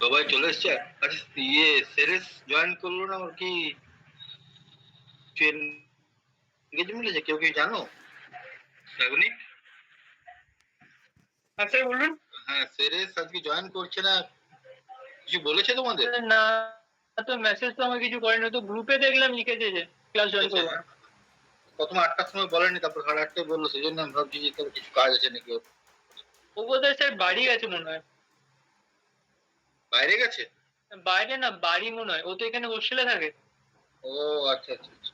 সবাই চলে এসছে। আচ্ছা, সেরেস জয়েন করলো না, ওর কি এনগেজমেন্ট আছে? কেউ কি জানো? শ্রাবণী? আচ্ছা বলুন। হ্যাঁ, সেরেস আজকে জয়েন করছে না, কিছু বলেছে তোমাদের? না, তো মেসেজ তো আমাকে কিছু করেনি, তো গ্রুপে দেখলাম লিখেছে যে ক্লাস জয়েন করবো। প্রথমে 8টার সময় বলেনি, তারপর 8:30টায় বললো, সেই জন্য আমি ভাবছি যে তার কিছু কাজ আছে নাকি। ও বোধহয় স্যার বাড়ি গেছে মনে হয়। বাইরে গেছে? বাইরে না, বাড়ি মনে হয়। ও তো এখানে হোস্টেলে থাকে। ও আচ্ছা আচ্ছা আচ্ছা,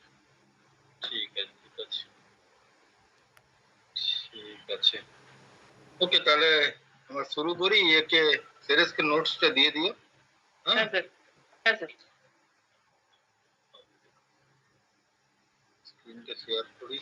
ঠিক আছে ঠিক আছে ঠিক আছে। ওকে, তাহলে আমরা শুরু করি। একে সেরেসকে নোটসটা দিয়ে দিও। হ্যাঁ স্যার। হ্যাঁ স্যার। স্ক্রিনটা শেয়ার করি।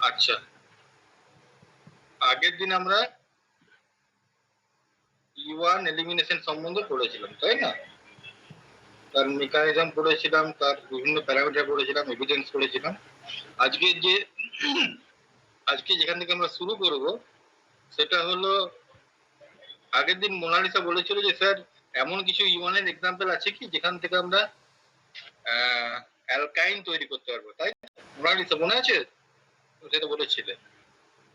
আচ্ছা, আগের দিন আমরা E1 এলিমিনেশন সম্বন্ধে পড়েছিলাম, তাই না? তার মেকানিজম পড়েছিলাম, তার বিভিন্ন প্যারামিটার পড়েছিলাম, এভিডেন্স পড়েছিলাম। আজকে যেখান থেকে আমরা শুরু করব সেটা হলো, আগের দিন মোনালিসা বলেছিল যে স্যার এমন কিছু E1 এর এক্সাম্পল আছে কি যেখান থেকে আমরা অ্যালকাইন তৈরি করতে পারবো, তাই মোনালিসা মনে আছে? সেটা বলেছিলে।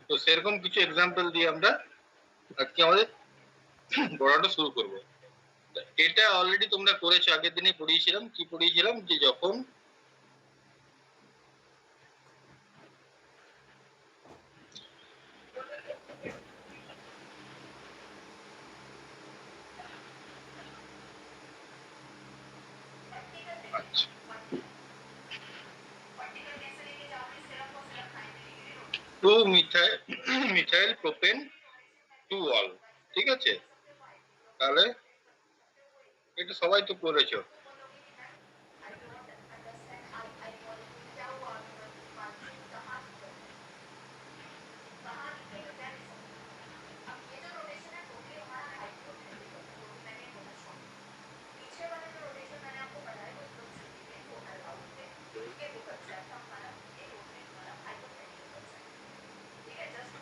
তো সেরকম কিছু এক্সাম্পল দিয়ে আমরা আজকে আমাদের পড়াটা শুরু করব। এটা অলরেডি তোমরা করেছো, আগের দিনে পড়িয়েছিলাম। কি পড়িয়েছিলাম? যে যখন two methyl propene two ol, ঠিক আছে? তাহলে এটা সবাই তো করেছো।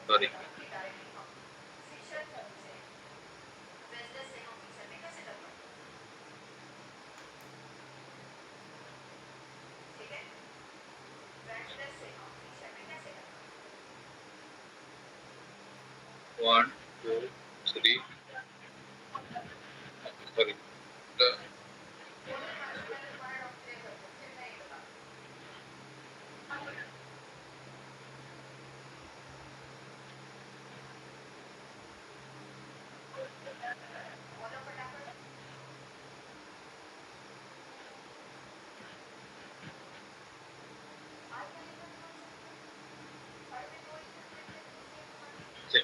Sorry, one two three, sorry,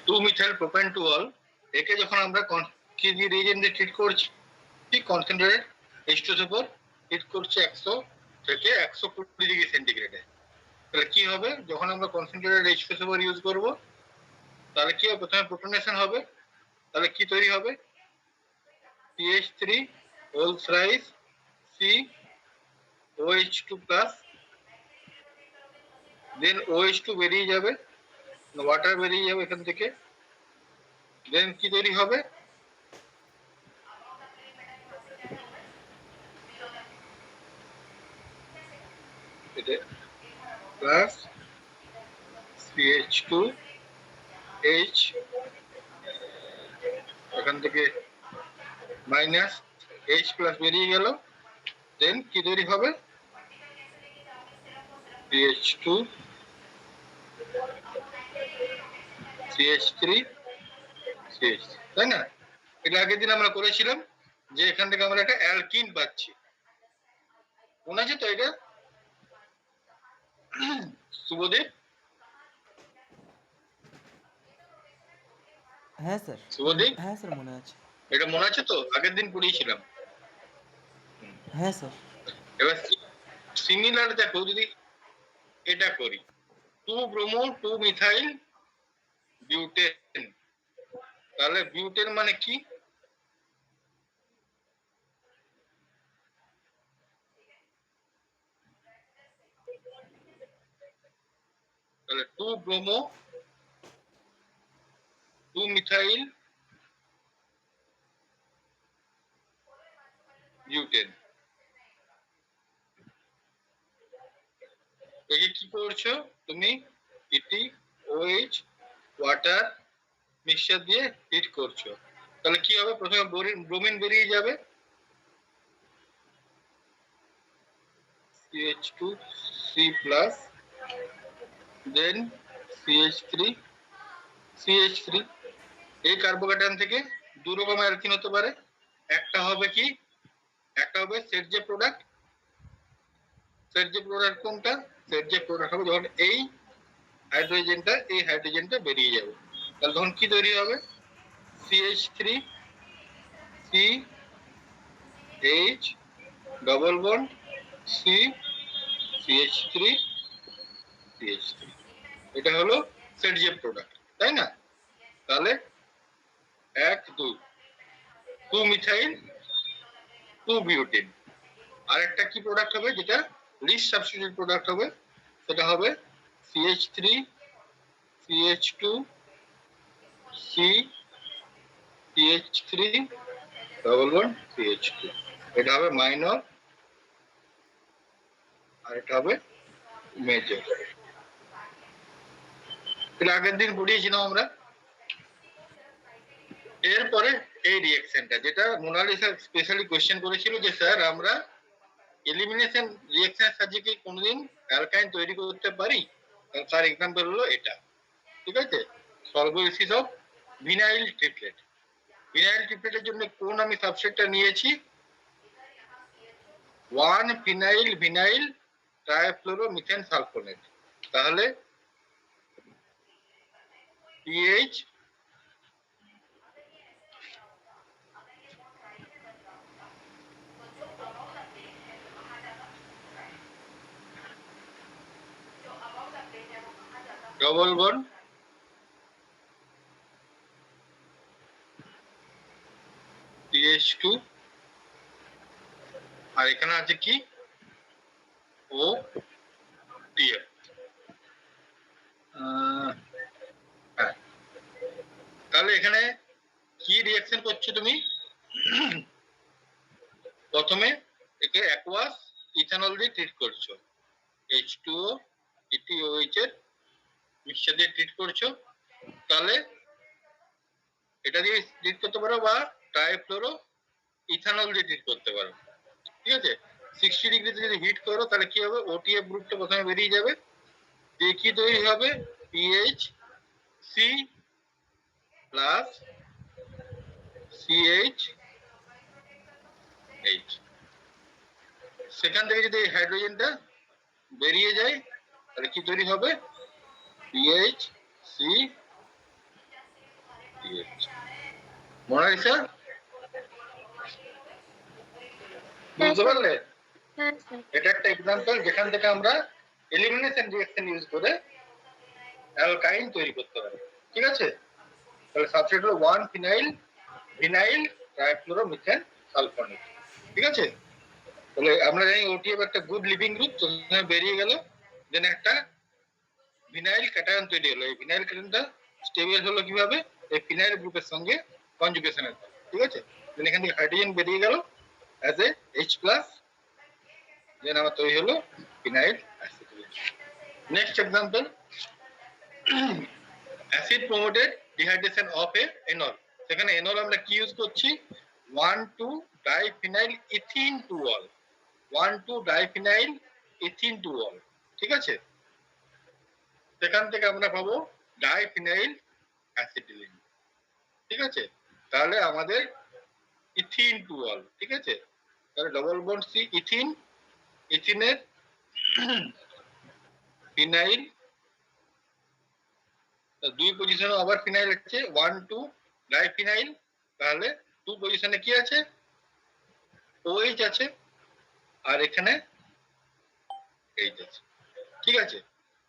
two methyl propene two ol, একে যখন আমরা কি দিয়ে রিয়েজেন্ট দিয়ে ট্রিট করছি, কনসেন্ট্রেটেড H2SO উপর হিট করছে 100 থেকে 120 ডিগ্রি সেন্টিগ্রেডে। তাহলে কি হবে? যখন আমরা কনসেন্ট্রেটেড H2SO উপর ইউজ করব, তাহলে কি হবে? প্রথমে প্রোটনেশন হবে। তাহলে কি তৈরি হবে? CH3 হোল রাইস C OH2 plus, then OH2 বেরিয়ে যাবে, ওয়াটার বেরিয়ে যাবে এখান থেকে। দেন কি তৈরি হবে? এটা প্লাস CH2 H, এখান থেকে মাইনাস H প্লাস বেরিয়ে গেল। দেন কি তৈরি হবে? CH2 CH3 CH, তাই না? এটা আগের দিন আমরা করেছিলাম যে এখান থেকে আমরা একটা অ্যালকিন পাচ্ছি, মনে আছে তো এটা? শুভদীপ? হ্যাঁ স্যার। শুভদীপ, হ্যাঁ স্যার, মনে আছে। এটা মনে আছে তো? আগের দিন পড়িয়েছিলাম। হ্যাঁ স্যার। এবার সিমিলার দেখো, যদি এটা করি 2 ব্রোমো 2 মিথাইল বিউটেন। তাহলে বিউটেন মানে কি? তাহলে 2 ব্রোমো 2 মিথাইল বিউটেন। এই কি করছো তুমি? ইটি ওএইচ ওয়াটার মিক্সচার দিয়ে হিট করছো। তাহলে কি হবে? প্রথমে ব্রোমিন বেরিয়ে যাবে, CH2 C+, দেন CH3 CH3। এই কার্বোক্যাটায়ন থেকে দু রকমের অ্যালকিন হতে পারে। একটা হবে কি, একটা হবে সেট যে প্রোডাক্ট। সেট যে প্রোডাক্ট কোনটা? সেট যে প্রোডাক্ট হবে যখন এই হাইড্রোজেনটা বেরিয়ে যাবে, তাহলে তখন কি তৈরি হবে? CH3 CH double bond C CH3 CH3। এটা হলো সেট যে প্রোডাক্ট, তাই না? তাহলে 1 2 2 মিথাইল 2 বিউটেন। আর একটা কি প্রোডাক্ট হবে যেটা লিস্ট সাবস্টিটিউট প্রোডাক্ট হবে? সেটা হবে CH3 CH2 C CH3 double bond CH2। এটা হবে মাইনর আর এটা হবে মেজর। এটা আগের দিন পড়িয়েছিলাম আমরা। এরপরে এই রিঅ্যাকশনটা যেটা মোনালিসা স্পেশালি কোশ্চেন করেছিল যে স্যার আমরা এলিমিনেশন রিঅ্যাকশনের সাহায্যে কি কোনোদিন অ্যালকাইন তৈরি করতে পারি? তার এক্সাম্পল হলো এটা, ঠিক আছে? সলভোলিসিস অফ ভিনাইল ট্রিপলেট। ভিনাইল ট্রিপলেটের জন্য কোন আমি সাবস্ট্রেটটা নিয়েছি? 1 ফিনাইল ভিনাইল ট্রাইফ্লোরোমিথেন সালফোনেট। তাহলে পিএইচ ডবল বন্ড CH2 আর এখানে আছে কি ও টিএফ। তাহলে এখানে কি রিঅ্যাকশন করছো তুমি? প্রথমে একে অ্যাকুয়াস ইথানল দিয়ে ট্রিট করছো, H2O ETOH এর মিক্সচার দিয়ে ট্রিট করছো। তাহলে এটা দিয়ে ট্রিট করতে পারো বা ট্রাইফ্লোরো ইথানল দিয়ে ট্রিট করতে পারো, ঠিক আছে? 60 ডিগ্রিতে যদি হিট করো তাহলে কি হবে? ওটিএফ গ্রুপটা প্রথমে বেরিয়ে যাবে, দিয়ে কি তৈরি হবে? PH C plus CH H। সেখান থেকে যদি হাইড্রোজেনটা বেরিয়ে যায় তাহলে কি তৈরি হবে? PH C CH। মোনালিসা বুঝতে পারলে? এটা একটা এক্সাম্পল যেখান থেকে আমরা এলিমিনেশন রিঅ্যাকশন ইউজ করে অ্যালকাইন তৈরি করতে পারি, ঠিক আছে? তাহলে সাবস্ট্রেট হলো 1 ফিনাইল ভিনাইল ট্রাইফ্লোরোমিথেন সালফোনেট, ঠিক আছে? তাহলে আমরা জানি ওটিএফ একটা গুড লিভিং গ্রুপ, তো বেরিয়ে গেল, দেন একটা ভিনাইল ক্যাটায়ন তৈরি হলো। এই ভিনাইল ক্যাটায়নটা স্টেবল হলো কিভাবে? এই ফিনাইল গ্রুপের সঙ্গে কনজুগেশনের ফলে, ঠিক আছে? দেন এখান থেকে হাইড্রোজেন বেরিয়ে গেল অ্যাজ এ H+, দেন আমার তৈরি হলো phenyl acetylene. Next example, acid promoted dehydration of a enol. সেখানে এনল আমরা কি ইউজ করছি? 1,2 diphenyl ethene two ol, 1,2 diphenyl ethene two ol, ঠিক আছে? সেখান থেকে আমরা পাবো ডাইফিনাইল অ্যাসিটিলিন, ঠিক আছে? তাহলে আমাদের ইথিন টু অল, ঠিক আছে? তাহলে ডবল বন্ড সি ইথিন, ইথিনের ফিনাইল, দুই পজিশনে আবার ফিনাইল আছে 1,2 ডাইফিনাইল। তাহলে 2 পজিশনে কি আছে? OH আছে আর এখানে H আছে, ঠিক আছে?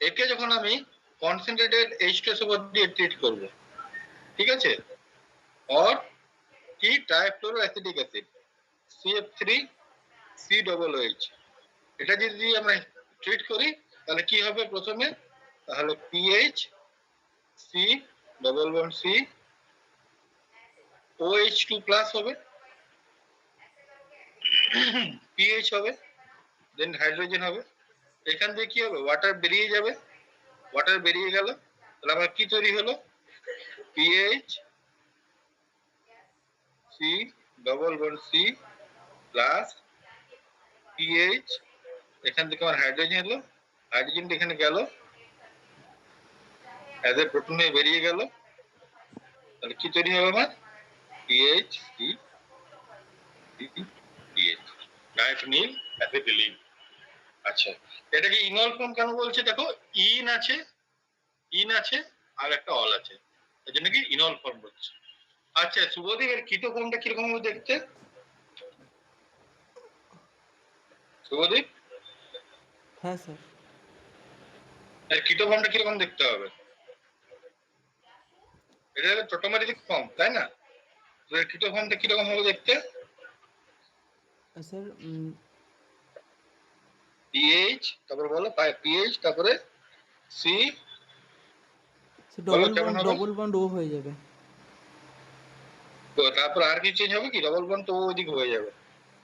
একে যখন আমি কনসেন্ট্রেটেড H2SO4 দিয়ে ট্রিট করব, ঠিক আছে, অর কি ট্রাইফ্লোরোঅ্যাসিটিক অ্যাসিড CF3COOH, এটা যদি আমরা ট্রিট করি তাহলে কি হবে প্রথমে, তাহলে PH C double bond C OH2 plus হবে, পিএইচ হবে, দেন হাইড্রোজেন হবে, এখান থেকে কি হবে ওয়াটার বেরিয়ে যাবে, ওয়াটার বেরিয়ে গেল, তাহলে আমার কি তৈরি হলো, PH C double bond C plus PH, এখান থেকে আমার হাইড্রোজেন হলো, হাইড্রোজেনটা এখানে গেল অ্যাজ এ প্রোটন হয়ে বেরিয়ে গেল, তাহলে কি তৈরি হবে আমার পিএইচ সি পিএইচ ডাইফিনিল অ্যাসিটিলিন। আচ্ছা, এটাকে ইনল ফর্ম কেন বলছে, দেখো ইন আছে, ইন আছে আর একটা অল আছে, এই জন্য কি ইনল ফর্ম বলছে। আচ্ছা শুভদীপ, এর কিটো ফর্মটা কিরকম হবে দেখতে, শুভদীপ হ্যাঁ স্যার। এর কিটো ফর্মটা কিরকম দেখতে হবে, এটা হলো টোটোমেরিক ফর্ম তাই না, তো এর কিটো ফর্মটা কিরকম হবে দেখতে, স্যার পিএইচ তারপরে বলো পিএইচ তারপরে সি, ডবল কেমন বন্ড হবে? ডবল বন্ড ও হয়ে যাবে। তো তারপর আর কি চেঞ্জ হবে কি, ডবল বন্ড তো ওইদিকে হয়ে যাবে,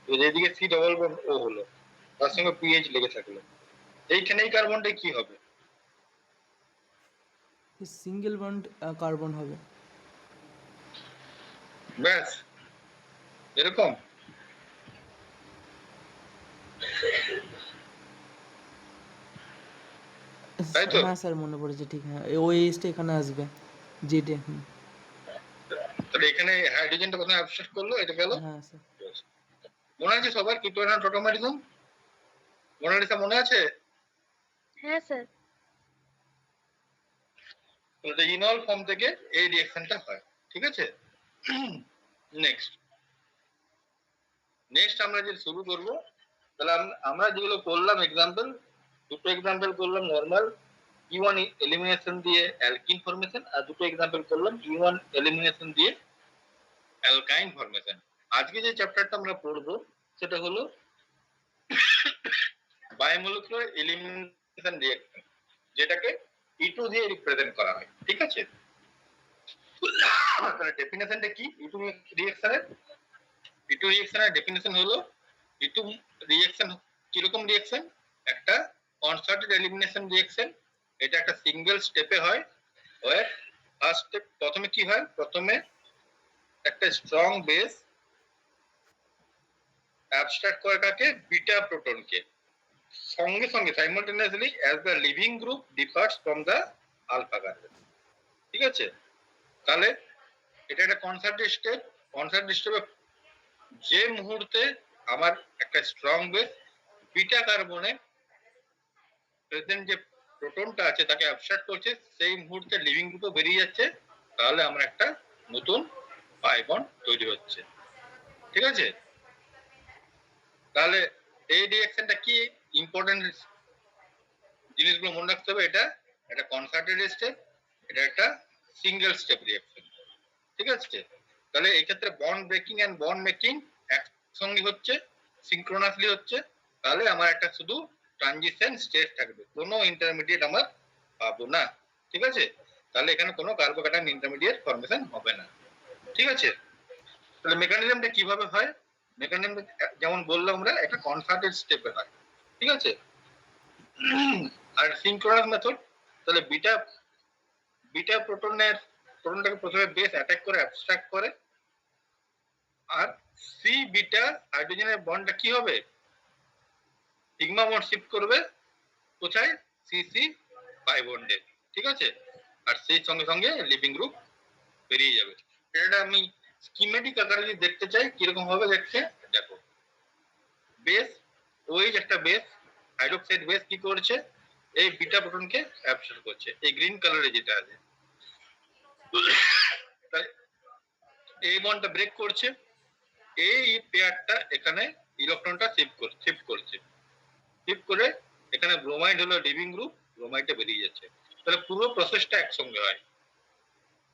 তো যেদিকে সি ডবল বন্ড ও হলো তার সঙ্গে পিএইচ লেগে থাকলো, এইখানে এই কার্বনটা কি হবে, সিঙ্গেল বন্ড কার্বন হবে। ব্যাস এরকম। তাই তো? হ্যাঁ স্যার মনে পড়েছে, ঠিক, হ্যাঁ ওএইচটা এখানে আসবে জেডে। তাহলে এখানে হাইড্রোজেনটা প্রথমে অ্যাবস্ট্রাক্ট করলো, এটা গেল, হ্যাঁ স্যার। মনে আছে সবার কিটো অ্যানায়ন টোটোমেরিজম, মোনালিসা মনে আছে? হ্যাঁ স্যার। তো ইনল ফর্ম থেকে এই রিঅ্যাকশনটা হয়, ঠিক আছে। নেক্সট নেক্সট আমরা যে শুরু করব, তাহলে আমরা যেগুলো করলাম এক্সাম্পল, দুটো এক্সাম্পল করলাম নরমাল E1 এলিমিনেশন দিয়ে অ্যালকিন ফরমেশন, আর দুটো এক্সাম্পল করলাম E1 এলিমিনেশন দিয়ে অ্যালকাইন ফরমেশন। আজকে যে চ্যাপ্টারটা আমরা পড়বো সেটা হলো বায়োমলিকুলার এলিমিনেশন রিঅ্যাকশন, যেটাকে E2 দিয়ে রিপ্রেজেন্ট করা হয়, ঠিক আছে। তাহলে ডেফিনেশনটা কি E2 রিঅ্যাকশনের, E2 রিঅ্যাকশনের ডেফিনেশন হলো E2 রিঅ্যাকশন কিরকম রিঅ্যাকশন, একটা কনসার্টেড এলিমিনেশন রিঅ্যাকশন, এটা একটা সিঙ্গেল স্টেপে হয়, ফার্স্ট স্টেপ প্রথমে কি হয়, প্রথমে একটা স্ট্রং বেস অ্যাবস্ট্রাক্ট করে কাকে, বিটা প্রোটনকে, সঙ্গে সঙ্গে simultaneously as the leaving group differs from the alpha carbon, ঠিক আছে। তাহলে এটা একটা কনসার্টেড স্টেপ, কনসার্টেড স্টেপে যে মুহূর্তে আমার একটা স্ট্রং বেস বিটা কার্বনে প্রেজেন্ট যে প্রোটনটা আছে তাকে অ্যাবস্ট্রাক্ট করছে, সেই মুহূর্তে লিভিং গ্রুপে বেরিয়ে যাচ্ছে, তাহলে আমরা একটা নতুন পাই বন্ড তৈরি হচ্ছে, ঠিক আছে। তাহলে এই রিঅ্যাকশনটা কি ইম্পর্টেন্ট জিনিসগুলো মনে রাখতে হবে, এটা একটা কনসার্টেড স্টেপ, এটা একটা সিঙ্গেল স্টেপ রিঅ্যাকশন, ঠিক আছে। তাহলে এই ক্ষেত্রে bond breaking and bond making একসঙ্গে হচ্ছে, সিনক্রোনাসলি হচ্ছে, তাহলে আমার একটা শুধু ট্রানজিশন স্টেজ থাকবে, কোনো ইন্টারমিডিয়েট আমার পাবো না, ঠিক আছে। তাহলে এখানে কোনো কার্বোক্যাটায়ন ইন্টারমিডিয়েট ফর্মেশন হবে না, ঠিক আছে। তাহলে মেকানিজমটা কিভাবে হয়, মেকানিজম যেমন বললাম আমরা একটা কনসার্টেড স্টেপে হয়, ঠিক আছে। আর সিনক্রোনাস মেথড, তাহলে বিটা বিটা প্রোটনটাকে প্রথমে বেস অ্যাটাক করে অ্যাবস্ট্রাক্ট করে, আর সি বিটা হাইড্রোজেনের বন্ডটা কি হবে, সিগমা বন্ড শিফট করবে কোথায়, সি সি পাই বন্ডে, ঠিক আছে। আর সেই সঙ্গে সঙ্গে লিভিং গ্রুপ বেরিয়ে যাবে। এটা আমি স্কিমেটিক আকারে যদি দেখতে চাই কিরকম হবে দেখতে, দেখো বেস, ওই একটা বেস হাইড্রোক্সাইড বেস কি করছে, এই বিটা প্রোটনকে অ্যাবসর্ব করছে, এই গ্রিন কালারে যেটা আছে, এই বন্ডটা ব্রেক করছে, এই পেয়ারটা এখানে ইলেকট্রনটা শিফট করছে, শিফট করে এখানে ব্রোমাইড হলো লিভিং গ্রুপ, ব্রোমাইডটা বেরিয়ে যাচ্ছে। তাহলে পুরো প্রসেসটা একসঙ্গে হয়।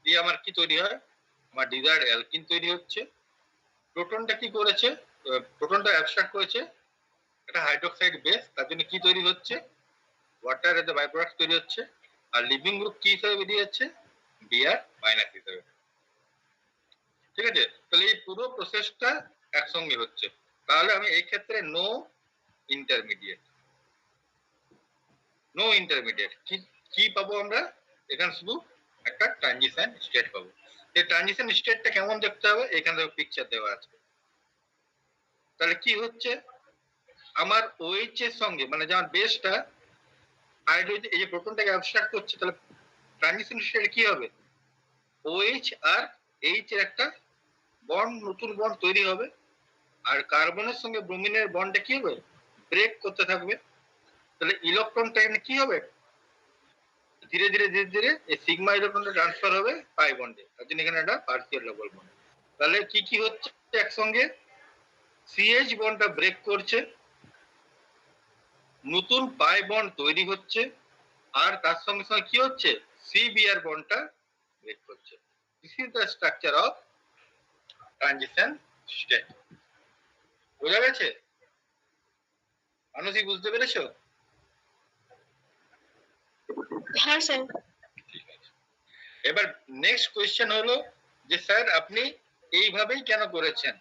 দিয়ে আমার কি তৈরি হয়, আমার ডিজায়ার্ড অ্যালকিন তৈরি হচ্ছে। প্রোটনটা কি করেছে, প্রোটনটা অ্যাবস্ট্রাক্ট করেছে একটা হাইড্রোক্সাইড বেস, তার জন্য কি তৈরি হচ্ছে, ওয়াটার এর বাই প্রোডাক্ট তৈরি হচ্ছে। আর লিভিং গ্রুপ কি হিসেবে বেরিয়ে যাচ্ছে, বিআর মাইনাস হিসেবে। ঠিক আছে, তাহলে এই পুরো প্রসেসটা একসঙ্গে হচ্ছে। তাহলে আমি এই ক্ষেত্রে নো ইন্টারমিডিয়েট, নো ইন্টারমিডিয়েট কি কি পাবো আমরা, এখানে শুধু একটা ট্রানজিশন স্টেট পাবো। এই ট্রানজিশন স্টেটটা কেমন দেখতে হবে, এখানে পিকচার দেওয়া আছে। তাহলে কি হচ্ছে, আমার OH এর সঙ্গে মানে যেমন বেসটা হাইড্রোজেন এই যে প্রোটনটাকে অ্যাবস্ট্রাক্ট করছে, তাহলে ট্রানজিশন স্টেটে কি হবে, OH আর H এর একটা বন্ড, নতুন বন্ড তৈরি হবে। আর কার্বনের সঙ্গে ব্রোমিনের বন্ডটা কি হবে, ব্রেক করতে থাকবে। তাহলে ইলেকট্রনটা এখানে কি হবে, ধীরে ধীরে ধীরে ধীরে এই সিগমা ইলেকট্রনটা ট্রান্সফার হবে পাই বন্ডে, তার জন্য এখানে একটা পার্সিয়াল ডাবল বন্ড। তাহলে কি কি হচ্ছে একসঙ্গে, CH বন্ডটা ব্রেক করছে, নতুন পাই বন্ড তৈরি হচ্ছে, আর তার সঙ্গে সঙ্গে কি হচ্ছে, CBr বন্ডটা ব্রেক করছে। This is the structure of transition state. বোঝা গেছে? মানুষই বুঝতে পেরেছো? হ্যাঁ স্যার। ঠিক আছে, এবার নেক্সট কোয়েশ্চেন হলো যে স্যার আপনি এইভাবেই কেন করেছেন।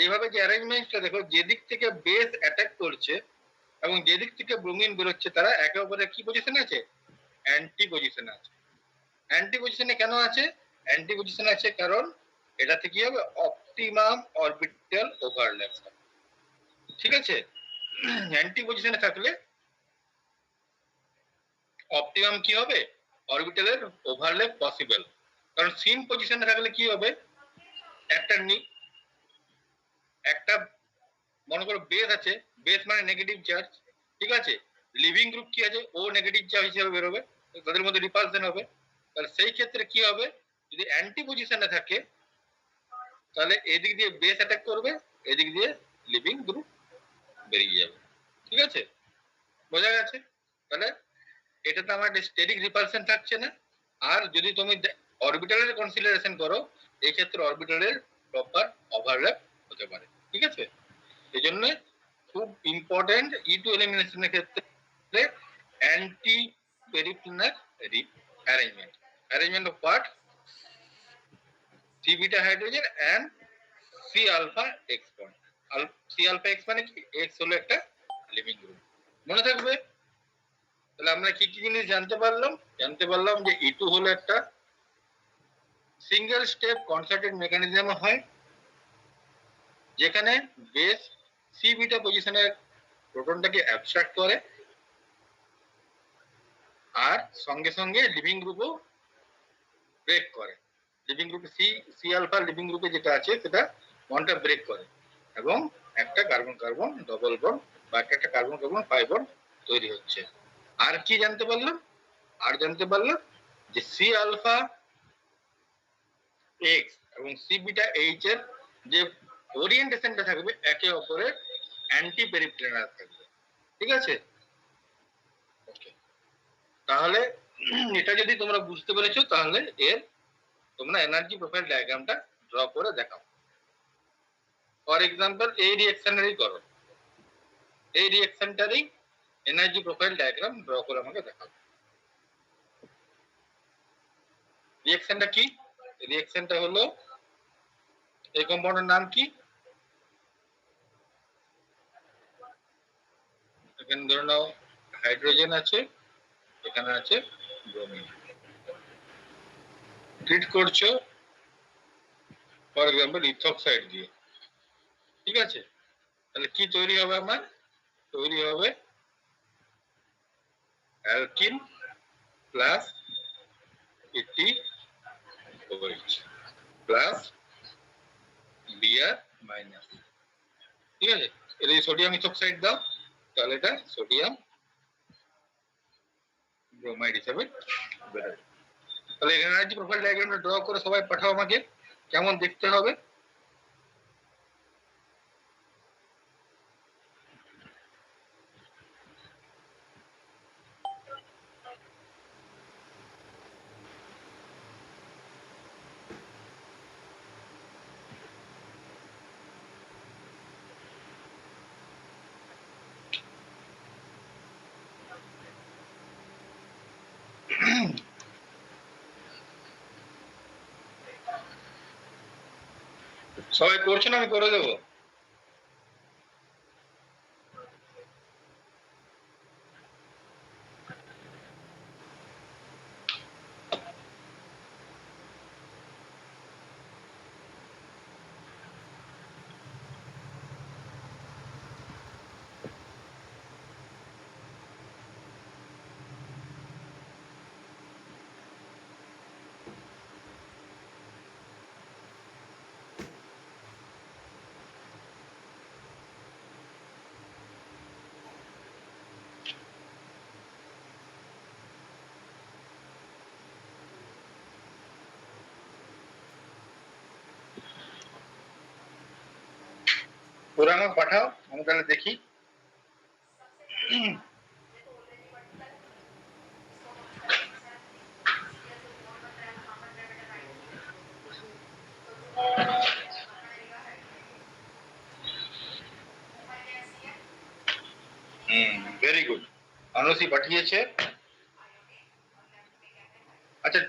এইভাবে যে অ্যারেঞ্জমেন্টটা দেখো, যেদিক থেকে বেস অ্যাটাক করছে এবং যেদিক থেকে ব্রোমিন বেরোচ্ছে, তারা একে অপরের কি পজিশনে আছে, অ্যান্টি পজিশনে আছে। অ্যান্টি পজিশনে কেন আছে, অ্যান্টি পজিশনে আছে কারণ এটাতে কি হবে, অপটিমাম অরবিটাল ওভারল্যাপ। ঠিক আছে, অ্যান্টি পজিশনে থাকলে অপটিমাম কি হবে, অরবিটালের ওভারল্যাপ পসিবল। কারণ সিন পজিশনে থাকলে কি হবে, একটা একটা মনে করো বেস আছে, বেস মানে নেগেটিভ চার্জ, ঠিক আছে, লিভিং গ্রুপ কি আছে, ও নেগেটিভ চার্জ হিসেবে বেরোবে, তাদের মধ্যে রিপালশন হবে। তাহলে সেই ক্ষেত্রে কি হবে, যদি অ্যান্টি পজিশনে থাকে তাহলে এদিক দিয়ে বেস অ্যাটাক করবে, এদিক দিয়ে লিভিং গ্রুপ বেরিয়ে যাবে। ঠিক আছে, বোঝা গেছে? তাহলে এটাতে আমার স্টেরিক রিপালশন থাকছে না। আর যদি তুমি অরবিটালের কনসিডারেশন করো, এই ক্ষেত্রে অরবিটালের প্রপার ওভারল্যাপ হতে পারে। ঠিক আছে, এই জন্য খুব ইম্পর্টেন্ট E2 এলিমিনেশনের ক্ষেত্রে anti periplanar arrangement, arrangement of part C beta hydrogen and C alpha X bond। C alpha X মানে কি, X হলো একটা লিভিং গ্রুপ, মনে থাকবে। তাহলে আমরা কি কি জিনিস জানতে পারলাম, জানতে পারলাম যে E2 হলো একটা সিঙ্গেল স্টেপ কনসার্টেড মেকানিজম হয়, যেখানে বেস C বিটা পজিশনের প্রোটনটাকে অ্যাবস্ট্রাক্ট করে আর সঙ্গে সঙ্গে লিভিং গ্রুপও ব্রেক করে। লিভিং গ্রুপে সি আলফা লিভিং গ্রুপে যেটা আছে সেটা বন্ডটা ব্রেক করে এবং একটা কার্বন কার্বন ডবল বন্ড বা একটা কার্বন কার্বন পাই বন্ড তৈরি হচ্ছে। আর কি জানতে পারলাম, আর জানতে পারলাম যে সি আলফা এক্স এবং সি বিটা এইচ এর যে ওরিয়েন্টেশনটা থাকবে একে অপরের অ্যান্টি পেরিপ্লেনার থাকবে। ঠিক আছে, ওকে। তাহলে এটা যদি তোমরা বুঝতে পেরেছো, তাহলে এর তোমরা এনার্জি প্রোফাইল ডায়াগ্রামটা ড্র করে দেখাও। ফর এক্সাম্পল এই রিঅ্যাকশনেরই করো, এই রিঅ্যাকশনটারই এনার্জি প্রোফাইল ডায়াগ্রাম ড্র করে আমাকে দেখাও। রিঅ্যাকশনটা কি, রিঅ্যাকশনটা হলো এই কম্পাউন্ডের নাম কি, এখানে ধরে নাও হাইড্রোজেন আছে, এখানে আছে ব্রোমিন, ট্রিট করছো ফর এক্সাম্পল ইথোক্সাইড দিয়ে। ঠিক আছে, তাহলে কি তৈরি হবে, আমার তৈরি হবে alkyne plus ETOH plus Br minus. ঠিক আছে, এটা সোডিয়াম ইথোক্সাইড দাও, তাহলে এটা সোডিয়াম ব্রোমাইড হিসাবে বেরোবে। তাহলে এনার্জি প্রোফাইল ডায়াগ্রামটা ড্র করে সবাই পাঠাও আমাকে, কেমন দেখতে হবে। সবাই করছে না, আমি করে দেবো। ওরা আমাকে পাঠাও, আমি তাহলে দেখি। ভেরি গুড, আনসি পাঠিয়েছে। আচ্ছা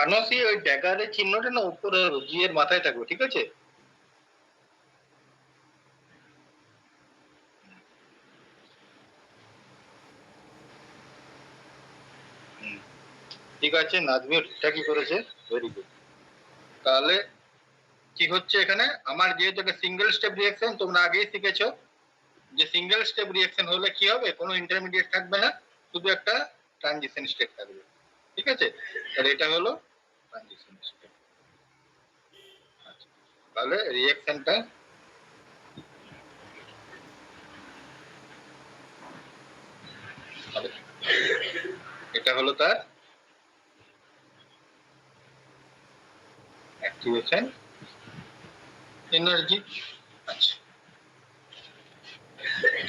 আনসি, ওই ড্যাগারের চিহ্নটা না উপরে জি এর মাথায় থাকবে, ঠিক আছে? ঠিক আছে, নাজমিও ঠিকঠাকই করেছে, ভেরি গুড। তাহলে কি হচ্ছে এখানে, আমার যেহেতু একটা সিঙ্গেল স্টেপ রিঅ্যাকশন, তোমরা আগেই শিখেছো যে সিঙ্গেল স্টেপ রিঅ্যাকশন হলে কি হবে, কোনো ইন্টারমিডিয়েট থাকবে না, শুধু একটা ট্রানজিশন স্টেপ থাকবে, ঠিক আছে? তাহলে এটা হলো ট্রানজিশন স্টেপ। তাহলে রিঅ্যাকশনটা এটা হলো তার অ্যাক্টিভেশন এনার্জি। আচ্ছা,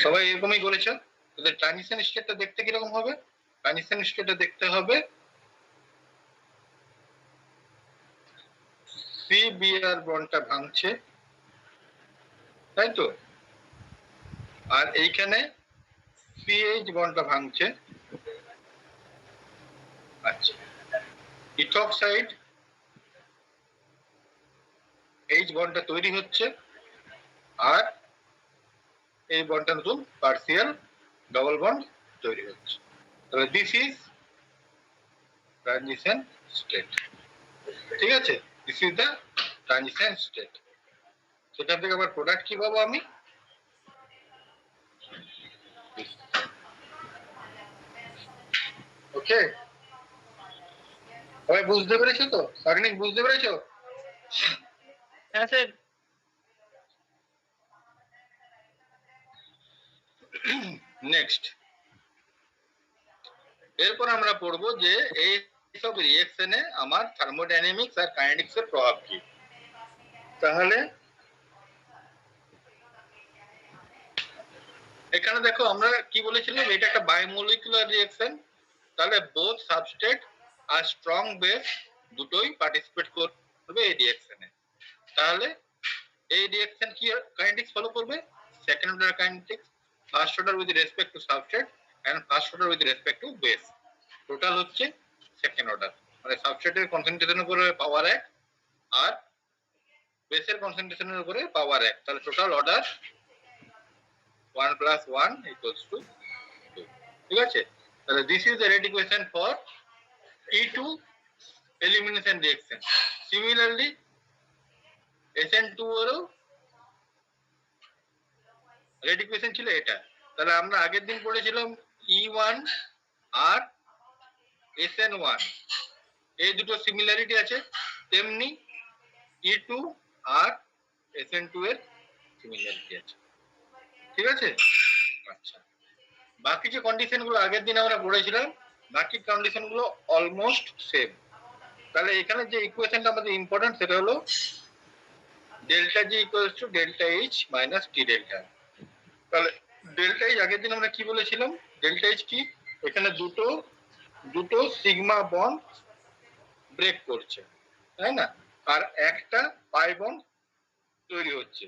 সবাই এরকমই করেছো? তাহলে ট্রানজিশন স্টেটটা দেখতে কিরকম হবে? ট্রানজিশন স্টেটটা দেখতে হবে সিবিআর বন্ডটা ভাঙছে, তাই তো? আর এইখানে সিএইচ বন্ডটা ভাঙছে। আচ্ছা, ইথক্সাইড এইচ বন্ডটা তৈরি হচ্ছে, আর এই বন্ডটা নতুন পার্সিয়াল ডবল বন্ড তৈরি হচ্ছে। তবে দিস ইজ ট্রানজিশন স্টেট, ঠিক আছে? This is the transition state. সেখান থেকে আবার প্রোডাক্ট কি পাবো আমি? ওকে, সবাই বুঝতে পেরেছো তো? সাগনিক বুঝতে পেরেছো? হ্যাঁ স্যার। নেক্সট, এরপর আমরা পড়বো যে এই সব রিঅ্যাকশনে আমার থার্মোডাইনামিক্স আর কাইনেটিক্স এর প্রভাব কি। তাহলে এখানে দেখো আমরা কি বলেছিলাম, এটা একটা বায়োমলিকুলার রিঅ্যাকশন। তাহলে বোথ সাবস্ট্রেট আর স্ট্রং বেস দুটোই পার্টিসিপেট করবে এই রিঅ্যাকশনে। তাহলে এই রিঅ্যাকশন কি কাইনেটিক্স ফলো করবে? Second order kinetics, first order with respect to substrate and first order with respect to base. Total হচ্ছে সেকেন্ড অর্ডার, মানে সাবস্ট্রেটের কনসেন্ট্রেশনের উপরে পাওয়ার 1 আর বেসের কনসেন্ট্রেশনের উপরে পাওয়ার 1। তাহলে total order 1 plus 1 equals to 2, ঠিক আছে? তাহলে this is the rate equation for E2 elimination reaction. Similarly SN2 এরও রেট ইকুয়েশন ছিল এটা। তাহলে আমরা আগের দিন পড়েছিলাম E1 আর SN1 এই দুটো সিমিলারিটি আছে, তেমনি E2 আর SN2 এর সিমিলারিটি আছে, ঠিক আছে? আচ্ছা, বাকি যে কন্ডিশন গুলো আগের দিন আমরা পড়েছিলাম, বাকি কন্ডিশন গুলো অলমোস্ট সেম। তাহলে এখানে যে ইকুয়েশনটা আমাদের ইম্পর্টেন্ট সেটা হলো delta G equals to delta H minus T delta. তাহলে ডেল্টা এইচ আগের দিন আমরা কি বলেছিলাম? ডেল্টা এইচ কি, এখানে দুটো সিগমা বন্ড ব্রেক করছে, তাই না? আর একটা পাই বন্ড তৈরি হচ্ছে।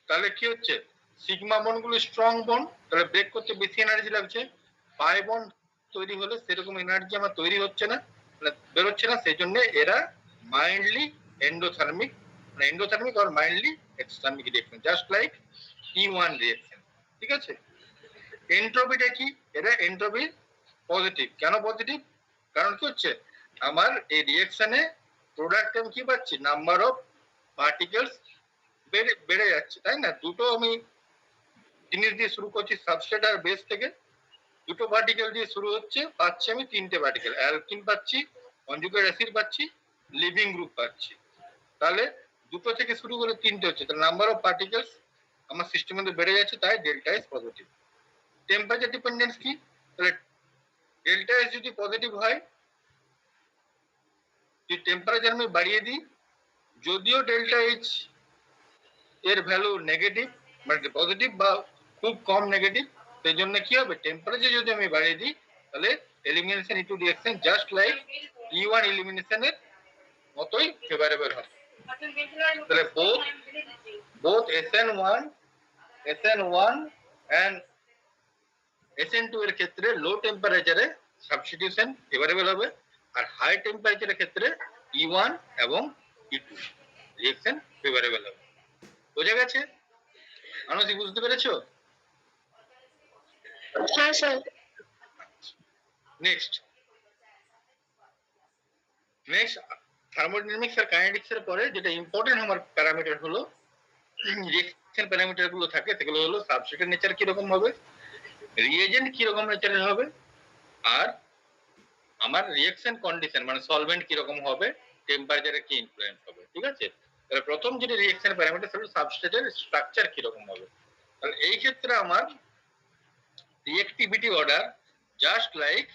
তাহলে কি হচ্ছে, সিগমা বন্ড গুলো স্ট্রং বন্ড, তাহলে ব্রেক করতে বেশি এনার্জি লাগছে। পাই বন্ড তৈরি হলে সেরকম এনার্জি আমার তৈরি হচ্ছে না, মানে বেরোচ্ছে না, সেই জন্য এরা মাইল্ডলি এন্ডোথার্মিক, মানে এন্ডোথার্মিক আর mildly exothermic reaction, just like E1 reaction. ঠিক আছে, এন্ট্রপিটা কি? এটা এন্ট্রপি পজিটিভ। কেন পজিটিভ? কারণ কি হচ্ছে, আমার এই রিঅ্যাকশনে প্রোডাক্ট আমি কি পাচ্ছি, নাম্বার অফ পার্টিকেলস বেড়ে যাচ্ছে, তাই না? দুটো আমি জিনিস দিয়ে শুরু করছি, সাবস্ট্রেট আর বেস থেকে দুটো পার্টিকেল দিয়ে শুরু হচ্ছে, পাচ্ছি আমি তিনটে পার্টিকেল, অ্যালকিন পাচ্ছি, কনজুগেট অ্যাসিড পাচ্ছি, লিভিং গ্রুপ পাচ্ছি। তাহলে দুটো থেকে শুরু করে তিনটে হচ্ছে, তাহলে নাম্বার অফ পার্টিকেলস আমার সিস্টেমের মধ্যে বেড়ে যাচ্ছে, তাই delta S positive. Temperature dependence কি? তাহলে ডেল্টা এস যদি পজিটিভ হয়, যদি টেম্পারেচার আমি বাড়িয়ে দিই, যদিও ডেল্টা এইচ এর ভ্যালু নেগেটিভ মানে পজিটিভ বা খুব কম নেগেটিভ, সেই জন্য কি হবে, টেম্পারেচার যদি আমি বাড়িয়ে দিই, তাহলে elimination into reaction just like E1 এলিমিনেশনের মতোই ফেভারেবল হবে। তাহলে both SN1 and SN2 এর ক্ষেত্রে লো টেম্পারেচারে সাবস্টিটিউশন ফেভারেবল হবে, আর হাই টেম্পারেচারের ক্ষেত্রে E1 এবং E2 রিঅ্যাকশন ফেভারেবল হবে। বোঝা গেছে? মানসী, বুঝতে পেরেছো? হ্যাঁ স্যার। নেক্সট থার্মোডাইনামিক্স আর কাইনেটিক্স এর পরে যেটা ইম্পর্টেন্ট আমার প্যারামিটার হলো, রিঅ্যাকশন প্যারামিটার গুলো থাকে, সেগুলো হলো সাবস্ট্রেটের নেচার কিরকম হবে, রিএজেন্ট কিরকম নেচারের হবে, আর আমার রিঅ্যাকশন কন্ডিশন মানে সলভেন্ট কিরকম হবে, টেম্পারেচারে কি ইনফ্লুয়েন্স হবে। ঠিক আছে, তাহলে প্রথম যেটা রিঅ্যাকশন প্যারামিটার সেটা সাবস্ট্রেটের স্ট্রাকচার কিরকম হবে। তাহলে এই ক্ষেত্রে আমার reactivity order just like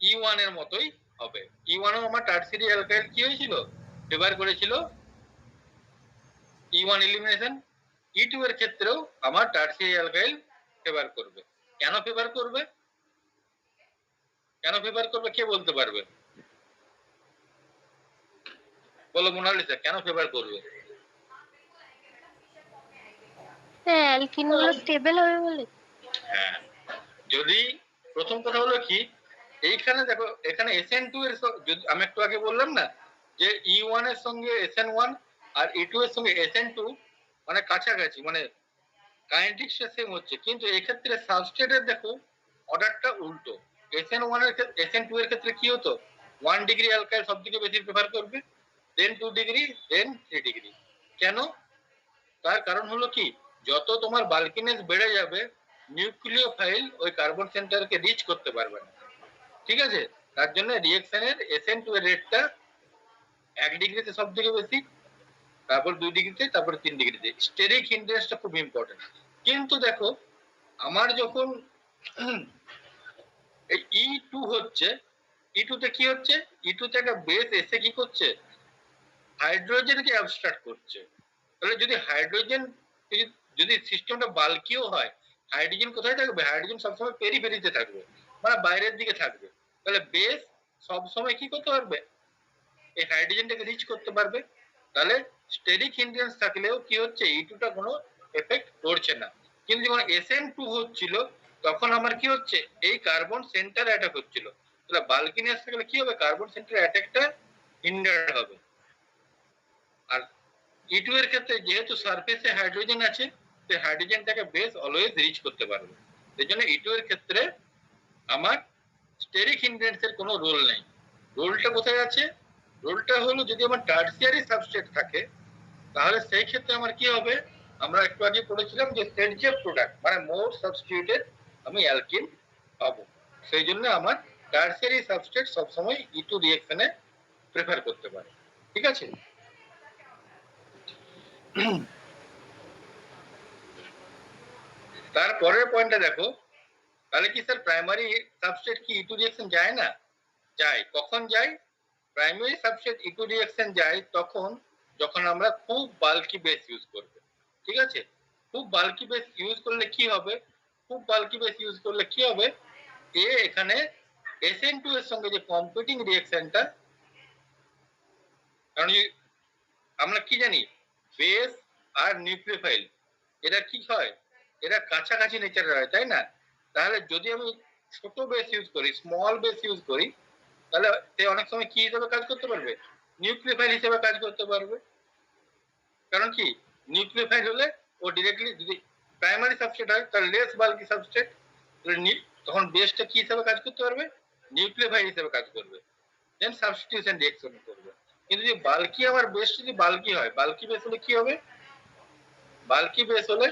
E1 এর মতোই হবে। E1 ও আমার টারসিয়ারি অ্যালকাইল কি হয়েছিল, ফেভার করেছিল E1 এলিমিনেশন। E2 এর ক্ষেত্রেও আমার টারসিয়ারি অ্যালকাইল ফেভার করবে। কেন ফেভার করবে? কেন ফেভার করবে কে বলতে পারবে? বলো মোনালিসা, কেন ফেভার করবে? অ্যালকিন গুলো স্টেবল হবে বলে। হ্যাঁ, যদি প্রথম কথা হলো কি, এইখানে দেখো, এখানে SN2 এর যদি আমি একটু আগে বললাম না যে E1 এর সঙ্গে SN1 আর E2 এর সঙ্গে SN2 মানে কাছাকাছি, মানে কাইনেটিক্সটা সেম হচ্ছে, কিন্তু এই ক্ষেত্রে সাবস্ট্রেটের দেখো অর্ডারটা উল্টো। SN1 এর ক্ষেত্রে, SN2 এর ক্ষেত্রে কি হতো, 1 ডিগ্রি অ্যালকাইল সবথেকে বেশি প্রেফার করবে, দেন 2 ডিগ্রি, দেন 3 ডিগ্রি। কেন? তার কারণ হলো কি, যত তোমার বাল্কিনেস বেড়ে যাবে, নিউক্লিওফাইল ওই কার্বন সেন্টারকে রিচ করতে পারবে না। ঠিক আছে, তার জন্য রিঅ্যাকশনের SN2 এর রেটটা 1 ডিগ্রিতে সব থেকে বেশি, তারপর 2 ডিগ্রিতে, তারপর 3 ডিগ্রিতে। স্টেরিক হিন্ড্রেন্সটা খুব ইম্পর্টেন্ট। কিন্তু দেখো, আমার যখন এই E2 হচ্ছে, E2 তে কি হচ্ছে, E2 তে একটা বেস এসে কি করছে, হাইড্রোজেনকে অ্যাবস্ট্রাক্ট করছে। তাহলে যদি হাইড্রোজেন, যদি সিস্টেমটা বাল্কিও হয়, হাইড্রোজেন কোথায় থাকবে, হাইড্রোজেন সবসময় পেরিফেরিতে থাকবে, মানে বাইরের দিকে থাকবে। তাহলে বেস সবসময় কি করতে পারবে, এই হাইড্রোজেনটাকে রিচ করতে পারবে। তাহলে স্টেরিক হিন্ড্রেন্স থাকলেও কি হচ্ছে, E2টা কোনো এফেক্ট করছে না। কিন্তু যখন SN2 হচ্ছিল, তখন আমার কি হচ্ছে, এই কার্বন সেন্টার অ্যাটাক হচ্ছিল। তাহলে বাল্কিনেস থাকলে কি হবে, কার্বন সেন্টার অ্যাটাকটা হিন্ডার হবে। আর E2 এর ক্ষেত্রে যেহেতু সারফেসে হাইড্রোজেন আছে, সেই হাইড্রোজেনটাকে বেস অলওয়েজ রিচ করতে পারবে। এই জন্য E2 এর ক্ষেত্রে আমার স্টেরিক হিন্ড্রেন্স এর কোনো রোল নেই। রোলটা কোথায় আছে? রোলটা হলো, যদি আমার টারসিয়ারি সাবস্ট্রেট থাকে, তাহলে সেই ক্ষেত্রে আমার কি হবে, আমরা একটু আগে পড়েছিলাম যে সেটজেপ প্রোডাক্ট মানে মোর সাবস্টিটিউটেড আমি অ্যালকিন পাবো। সেই জন্য আমার টারসিয়ারি সাবস্ট্রেট সবসময় E2 রিঅ্যাকশনে প্রেফার করতে পারে। ঠিক আছে, তারপরের পয়েন্টটা দেখো, তাহলে কি স্যার প্রাইমারি সাবস্ট্রেট কি E2 রিঅ্যাকশন যায় না? যায়। কখন যায়? প্রাইমারি সাবস্ট্রেট E2 রিঅ্যাকশন যায় তখন যখন আমরা খুব বাল্কি বেস ইউজ করব। ঠিক আছে, খুব বাল্কি বেস ইউজ করলে কি হবে, খুব বাল্কি বেস ইউজ করলে কি হবে, এখানে SN2 এর সঙ্গে যে কম্পিটিং রিঅ্যাকশনটা, কারণ আমরা কি জানি, বেস আর নিউক্লিওফাইল এরা কি হয়, এরা কাছাকাছি নেচারের হয়, তাই না? তাহলে যদি আমি ছোট বেস ইউজ করি, স্মল বেস ইউজ করি, তাহলে সে অনেক সময় কি হিসেবে কাজ করতে পারবে, নিউক্লিওফাইল হিসেবে কাজ করতে পারবে। কারণ কি, নিউক্লিওফাইল হলে ও ডিরেক্টলি, যদি প্রাইমারি সাবস্ট্রেট হয় তাহলে লেস বাল্কি সাবস্ট্রেট, তখন বেসটা কি হিসাবে কাজ করতে পারবে, নিউক্লিওফাইল হিসাবে কাজ করবে, দেন সাবস্টিটিউশন রিঅ্যাকশন করবে। কিন্তু যদি বাল্কি, আবার বেস যদি বাল্কি হয়, বাল্কি বেস হলে কি হবে, বাল্কি বেস হলে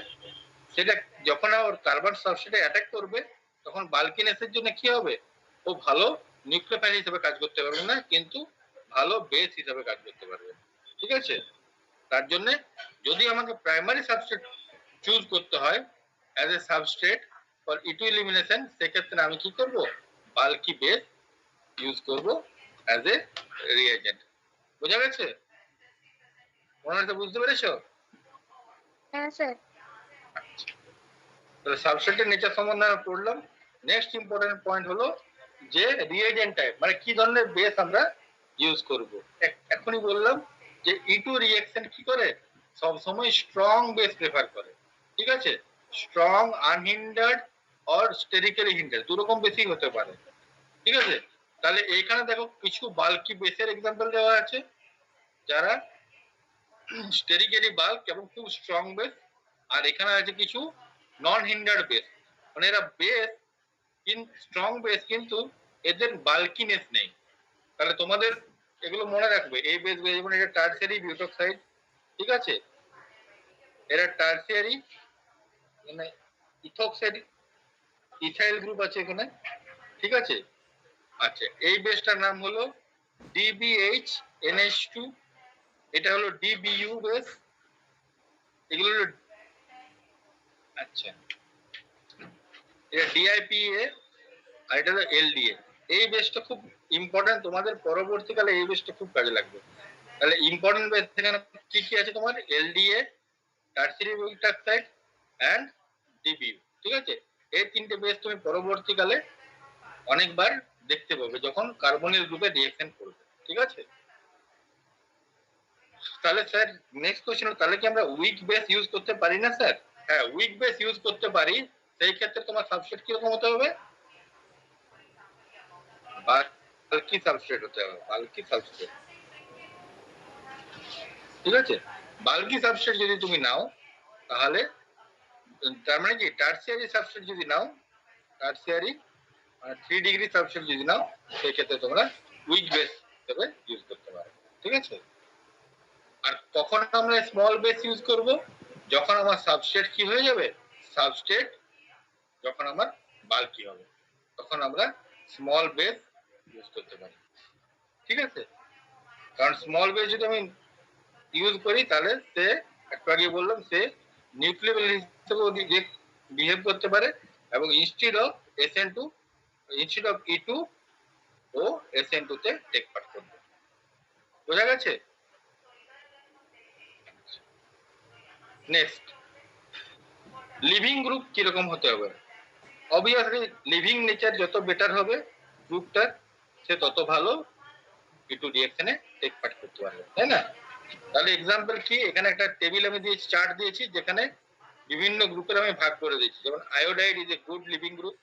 সেটা যখন ওর কার্বন সাবস্ট্রেটে অ্যাটাক করবে তখন বাল্কিনেসের জন্য কি হবে, ও ভালো নিউক্লিওফাইল হিসেবে কাজ করতে পারবে না, কিন্তু ভালো বেস হিসেবে কাজ করতে পারবে। ঠিক আছে, তার জন্য যদি আমাকে প্রাইমারি সাবস্ট্রেট চুজ করতে হয় as a substrate for E two elimination, সেক্ষেত্রে আমি কি করব, বাল্কি বেস ইউজ করব অ্যাজ এ রিএজেন্ট। বোঝা গেছে? মনে হচ্ছে বুঝতে পেরেছো? হ্যাঁ স্যার। তাহলে সাবস্ট্রেটের নেচার সম্বন্ধে আমরা পড়লাম। নেক্সট ইম্পর্টেন্ট পয়েন্ট হলো যে রিএজেন্ট টাইপ, মানে কি ধরনের বেস আমরা ইউজ করব। এখনই বললাম যে E2 রিঅ্যাকশন কি করে, সব সময় স্ট্রং বেস প্রেফার করে। ঠিক আছে, স্ট্রং, আনহিন্ডার্ড অর স্টেরিক্যালি হিন্ডার্ড, দু রকম বেসই হতে পারে। ঠিক আছে, তাহলে এইখানে দেখো কিছু বাল্কি বেসের এক্সাম্পল দেওয়া আছে যারা স্টেরিক্যালি বাল্ক এবং খুব স্ট্রং বেস, আর এখানে আছে কিছু নন হিন্ডার্ড বেস, মানে এরা বেস স্ট্রং বেস কিন্তু এদের বাল্কিনেস নেই। তাহলে তোমাদের এগুলো মনে রাখবে, এই বেস যেমন এটা টারসিয়ারি বিউটক্সাইড, ঠিক আছে, এরা টারসিয়ারি মানে ইথক্সাইড ইথাইল গ্রুপ আছে এখানে। ঠিক আছে, আচ্ছা এই বেসটার নাম হলো DBH-NH2, এটা হলো DBU বেস, এগুলো হলো আচ্ছা এটা DIPA, আর এটা হলো LDA। এই বেসটা খুব ইম্পর্টেন্ট, তোমাদের পরবর্তীকালে এই বেসটা খুব কাজে লাগবে। তাহলে ইম্পর্টেন্ট বেস এখানে কি কি আছে তোমার, LDA, টারসিয়ারি বিউটক্সাইড এন্ড DBU। ঠিক আছে, এই তিনটে বেস তুমি পরবর্তীকালে অনেকবার দেখতে পাবে যখন কার্বনিল গ্রুপে রিঅ্যাকশন করবে। ঠিক আছে, তাহলে স্যার নেক্সট কোশ্চেন, তাহলে কি আমরা উইক বেস ইউজ করতে পারি না স্যার? হ্যাঁ, উইক বেস ইউজ করতে পারি। সেই ক্ষেত্রে তোমার সাবস্ট্রেট কিরকম হতে হবে, বাল্কি সাবস্ট্রেট হতে হবে, বাল্কি সাবস্ট্রেট। ঠিক আছে, বাল্কি সাবস্ট্রেট যদি তুমি নাও তাহলে তার মানে কি টারসিয়ারি সাবস্ট্রেট যদি নাও, টারসিয়ারি 3 ডিগ্রি সাবস্ট্রেট যদি নাও, সেই ক্ষেত্রে তোমরা উইক বেস হিসেবে ইউজ করতে পারো। ঠিক আছে, আর কখন আমরা স্মল বেস ইউজ করব, যখন আমার সাবস্ট্রেট কি হয়ে যাবে, সাবস্ট্রেট যখন আমার বাল্কি হবে তখন আমরা স্মল বেস ইউজ করতে পারি। ঠিক আছে, কারণ স্মল বেস যদি আমি ইউজ করি তাহলে সে একটু আগে বললাম সে নিউক্লিওফাইল হিসেবে বিহেভ করতে পারে, এবং instead of E2 O SN2 তে টেক পার্ট করবে। বোঝা গেছে? নেক্সট, লিভিং গ্রুপ কিরকম হতে হবে? অবভিয়াসলি লিভিং নেচার যত বেটার হবে গ্রুপটার, সে তত ভালো E2 রিঅ্যাকশনে টেক পার্ট করতে পারবে, তাই না? তাহলে এক্সাম্পল কি, এখানে একটা টেবিল আমি দিয়েছি, চার্ট দিয়েছি, যেখানে বিভিন্ন গ্রুপের আমি ভাগ করে দিয়েছি। যেমন iodide is a good leaving group,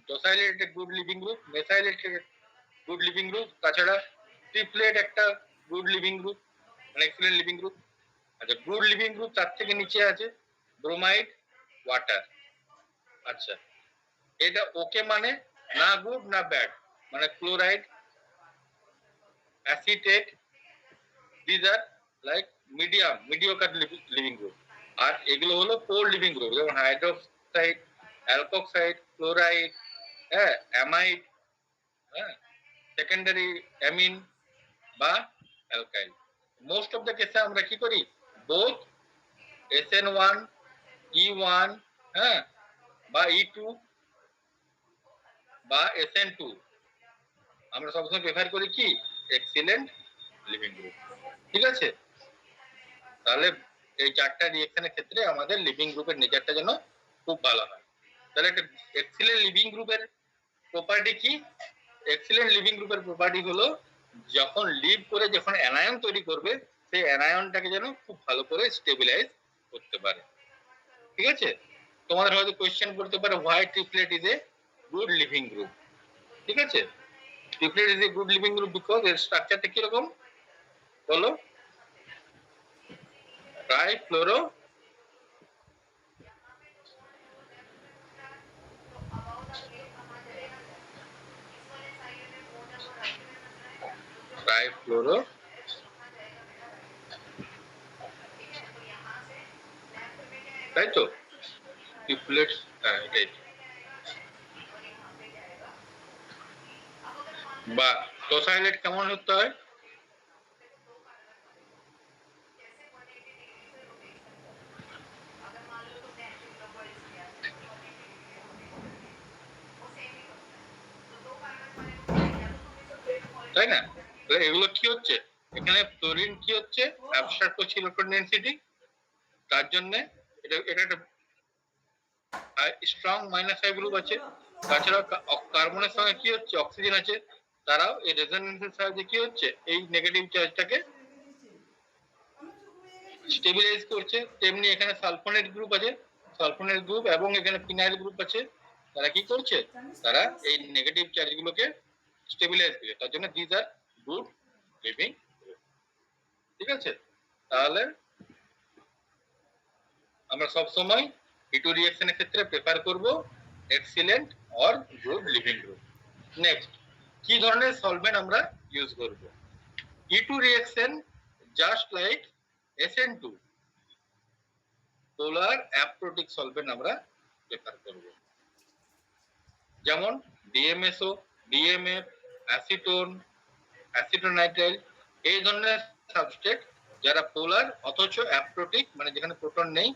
tosylate a good leaving group, methylate good leaving group, তাছাড়া ট্রিপলেট একটা গুড লিভিং গ্রুপ, মানে এক্সিলেন্ট লিভিং গ্রুপ। আচ্ছা, গুড লিভিং গ্রুপ তার থেকে নিচে আছে ব্রোমাইড, ওয়াটার। আচ্ছা, এটা ওকে মানে না গুড না ব্যাড, মানে chloride, acetate, these are like mediocre living group। আর এগুলো হলো পোর লিভিং গ্রুপ, যেমন হাইড্রোক্সাইড, অ্যালকোক্সাইড, ক্লোরাইড, হ্যাঁ, অ্যামাইড, হ্যাঁ, সেকেন্ডারি অ্যামিন বা অ্যালকাইল। মোস্ট অফ দ্য কেসে আমরা কি করি, বোথ SN1, E1, হ্যাঁ, বা E2 বা SN2 আমরা সবসময় প্রেফার করি কি, এক্সিলেন্ট লিভিং গ্রুপ। ঠিক আছে, তাহলে এই চারটা রিঅ্যাকশনের ক্ষেত্রে আমাদের লিভিং গ্রুপের নেচারটা যেন খুব ভালো হয়। তাহলে একটা এক্সিলেন্ট লিভিং গ্রুপের প্রপার্টি কি, এক্সিলেন্ট লিভিং গ্রুপের প্রপার্টি হলো যখন লিভ করে যখন অ্যানায়ন তৈরি করবে, সেই অ্যানায়নটাকে যেন খুব ভালো করে স্টেবিলাইজ করতে পারে। ঠিক আছে, তোমাদের হয়তো কোয়েশ্চেন করতে পারে why triplet is a good leaving group. ঠিক আছে, triplet is a good leaving group because এর স্ট্রাকচারটা কিরকম বলো, ট্রাইফ্লোরো ট্রাইফ্লোরো তাই তো ট্রিপলেটস, এটাই তো। বা টোসাইলেট কেমন হতে হয়? তাই না? তাহলে এগুলো কি হচ্ছে, এখানে ফ্লোরিন কি হচ্ছে, অ্যাবস্ট্রাক্ট করছে ইলেকট্রন ডেনসিটি, তার জন্য এটা এটা একটা স্ট্রং -5 গ্রুপ আছে। তাছাড়া কার্বনের সঙ্গে কি হচ্ছে, অক্সিজেন আছে, তারাও এই রেজোনেন্সের সাহায্যে কি হচ্ছে, এই নেগেটিভ চার্জটাকে স্টেবিলাইজ করছে। তেমনি এখানে সালফোনেট গ্রুপ আছে, সালফোনেট গ্রুপ এবং এখানে ফিনাইল গ্রুপ আছে, তারা কি করছে, তারা এই নেগেটিভ চার্জগুলোকে স্টেবিলাইজ করে, তার জন্য this are good leaving group. ঠিক আছে, তাহলে আমরা সব সময় E2 রিঅ্যাকশনের ক্ষেত্রে প্রেফার করব excellent or good leaving group. Next, কি ধরনের সলভেন্ট আমরা ইউজ করব? E2 reaction just like SN2 পোলার অ্যাপ্রোটিক সলভেন্ট আমরা প্রেফার করব, যেমন DMSO, DMF, অ্যাসিটোন, অ্যাসিটোনাইট্রাইল, এই ধরনের সাবস্ট্রেট যারা পোলার অথচ অ্যাপ্রোটিক, মানে যেখানে প্রোটন নেই,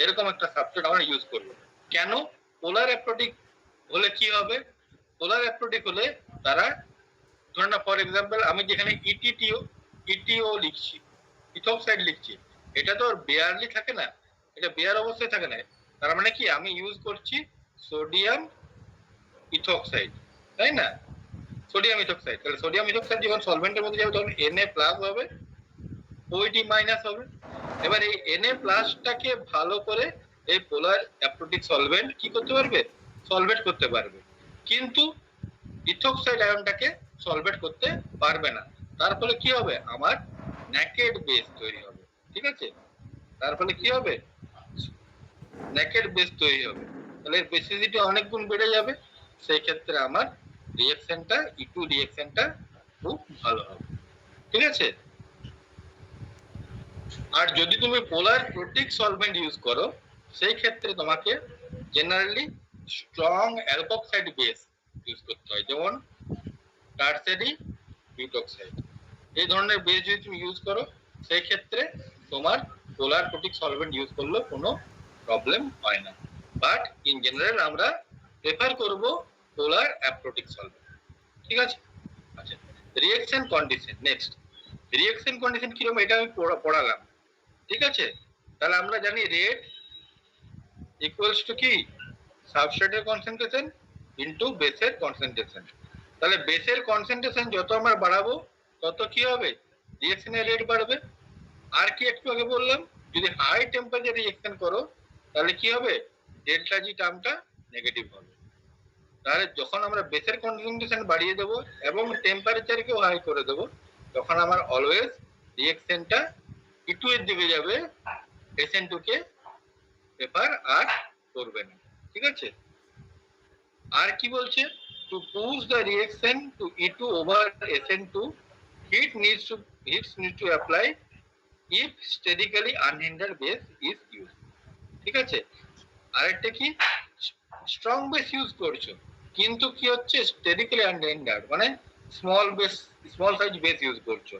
এরকম একটা সাবস্ট্রেট আমরা ইউজ করব। কেন? পোলার অ্যাপ্রোটিক হলে কি হবে? পোলার অ্যাপ্রোটিক হলে তারা, ধরুন না, ফর এক্সাম্পল আমি যেখানে ইটিও লিখছি, ইথোক্সাইড লিখছি, এটা তো বেয়ারলি থাকে না, এটা বেয়ার অবস্থায় থাকে না। তার মানে কি, আমি ইউজ করছি সোডিয়াম ইথোক্সাইড, তাই না? সোডিয়াম ইথোক্সাইড, তাহলে সোডিয়াম ইথোক্সাইড যখন সলভেন্টের মধ্যে যাবে তখন Na+ হবে, OH- হবে। এবার এই Na+টাকে ভালো করে এই পোলার অ্যাপ্রোটিক সলভেন্ট কি করতে পারবে, সলভেট করতে পারবে, কিন্তু ইথোক্সাইড আয়নটাকে সলভেট করতে পারবে না। তার ফলে কি হবে, আমার নেকেড বেস তৈরি হবে। ঠিক আছে, তার ফলে কি হবে, নেকেড বেস তৈরি হবে, তাহলে বেসিসিটি অনেক গুণ বেড়ে যাবে। সেই ক্ষেত্রে আমার রিঅ্যাকশনটা, E2 রিঅ্যাকশনটা খুব ভালো হবে। ঠিক আছে, আর যদি তুমি পোলার প্রোটিক সলভেন্ট ইউজ করো, সেই ক্ষেত্রে তোমাকে জেনারেলি স্ট্রং অ্যালকোক্সাইড বেস ইউজ করতে হয়, যেমন টারসিয়ারি বিউটক্সাইড। এই ধরনের বেস যদি তুমি ইউজ করো, সেই ক্ষেত্রে তোমার পোলার প্রোটিক সলভেন্ট ইউজ করলেও কোনো প্রবলেম হয় না। বাট ইন জেনারেল আমরা প্রেফার করব পোলার অ্যাপ্রোটিক সলভেন্ট। ঠিক আছে, আচ্ছা, reaction condition. Next, reaction condition কিরকম, এটা আমি পড়ালাম। ঠিক আছে, তাহলে আমরা জানি রেট ইকুয়ালস টু কি, সাবস্ট্রেটের কনসেন্ট্রেশন ইনটু বেসের কনসেন্ট্রেশন। তাহলে বেসের কনসেন্ট্রেশন যত আমরা বাড়াবো তত কি হবে, রিঅ্যাকশনের রেট বাড়বে। আর কি একটু আগে বললাম, যদি হাই টেম্পারেচার রিঅ্যাকশন করো তাহলে কি হবে, ডেল্টা জি টার্মটা নেগেটিভ হবে। তাহলে যখন আমরা বেসের কনসেন্ট্রেশন বাড়িয়ে দেবো এবং টেম্পারেচারকেও হাই করে দেবো, তখন আমার অলওয়েজ রিঅ্যাকশনটা E2 এর দিকে যাবে, SN2 কে প্রেফার আর করবে না। ঠিক আছে, আর কি বলছে, to push the reaction to E2 over SN2, heat needs to apply if statically unhindered base is used. ঠিক আছে, আরেকটা কি, স্ট্রং বেস ইউজ করছো কিন্তু কি হচ্ছে, স্টেডিক্যালি আনহিন্ডার্ড, মানে স্মল সাইজ বেস ইউজ করছো,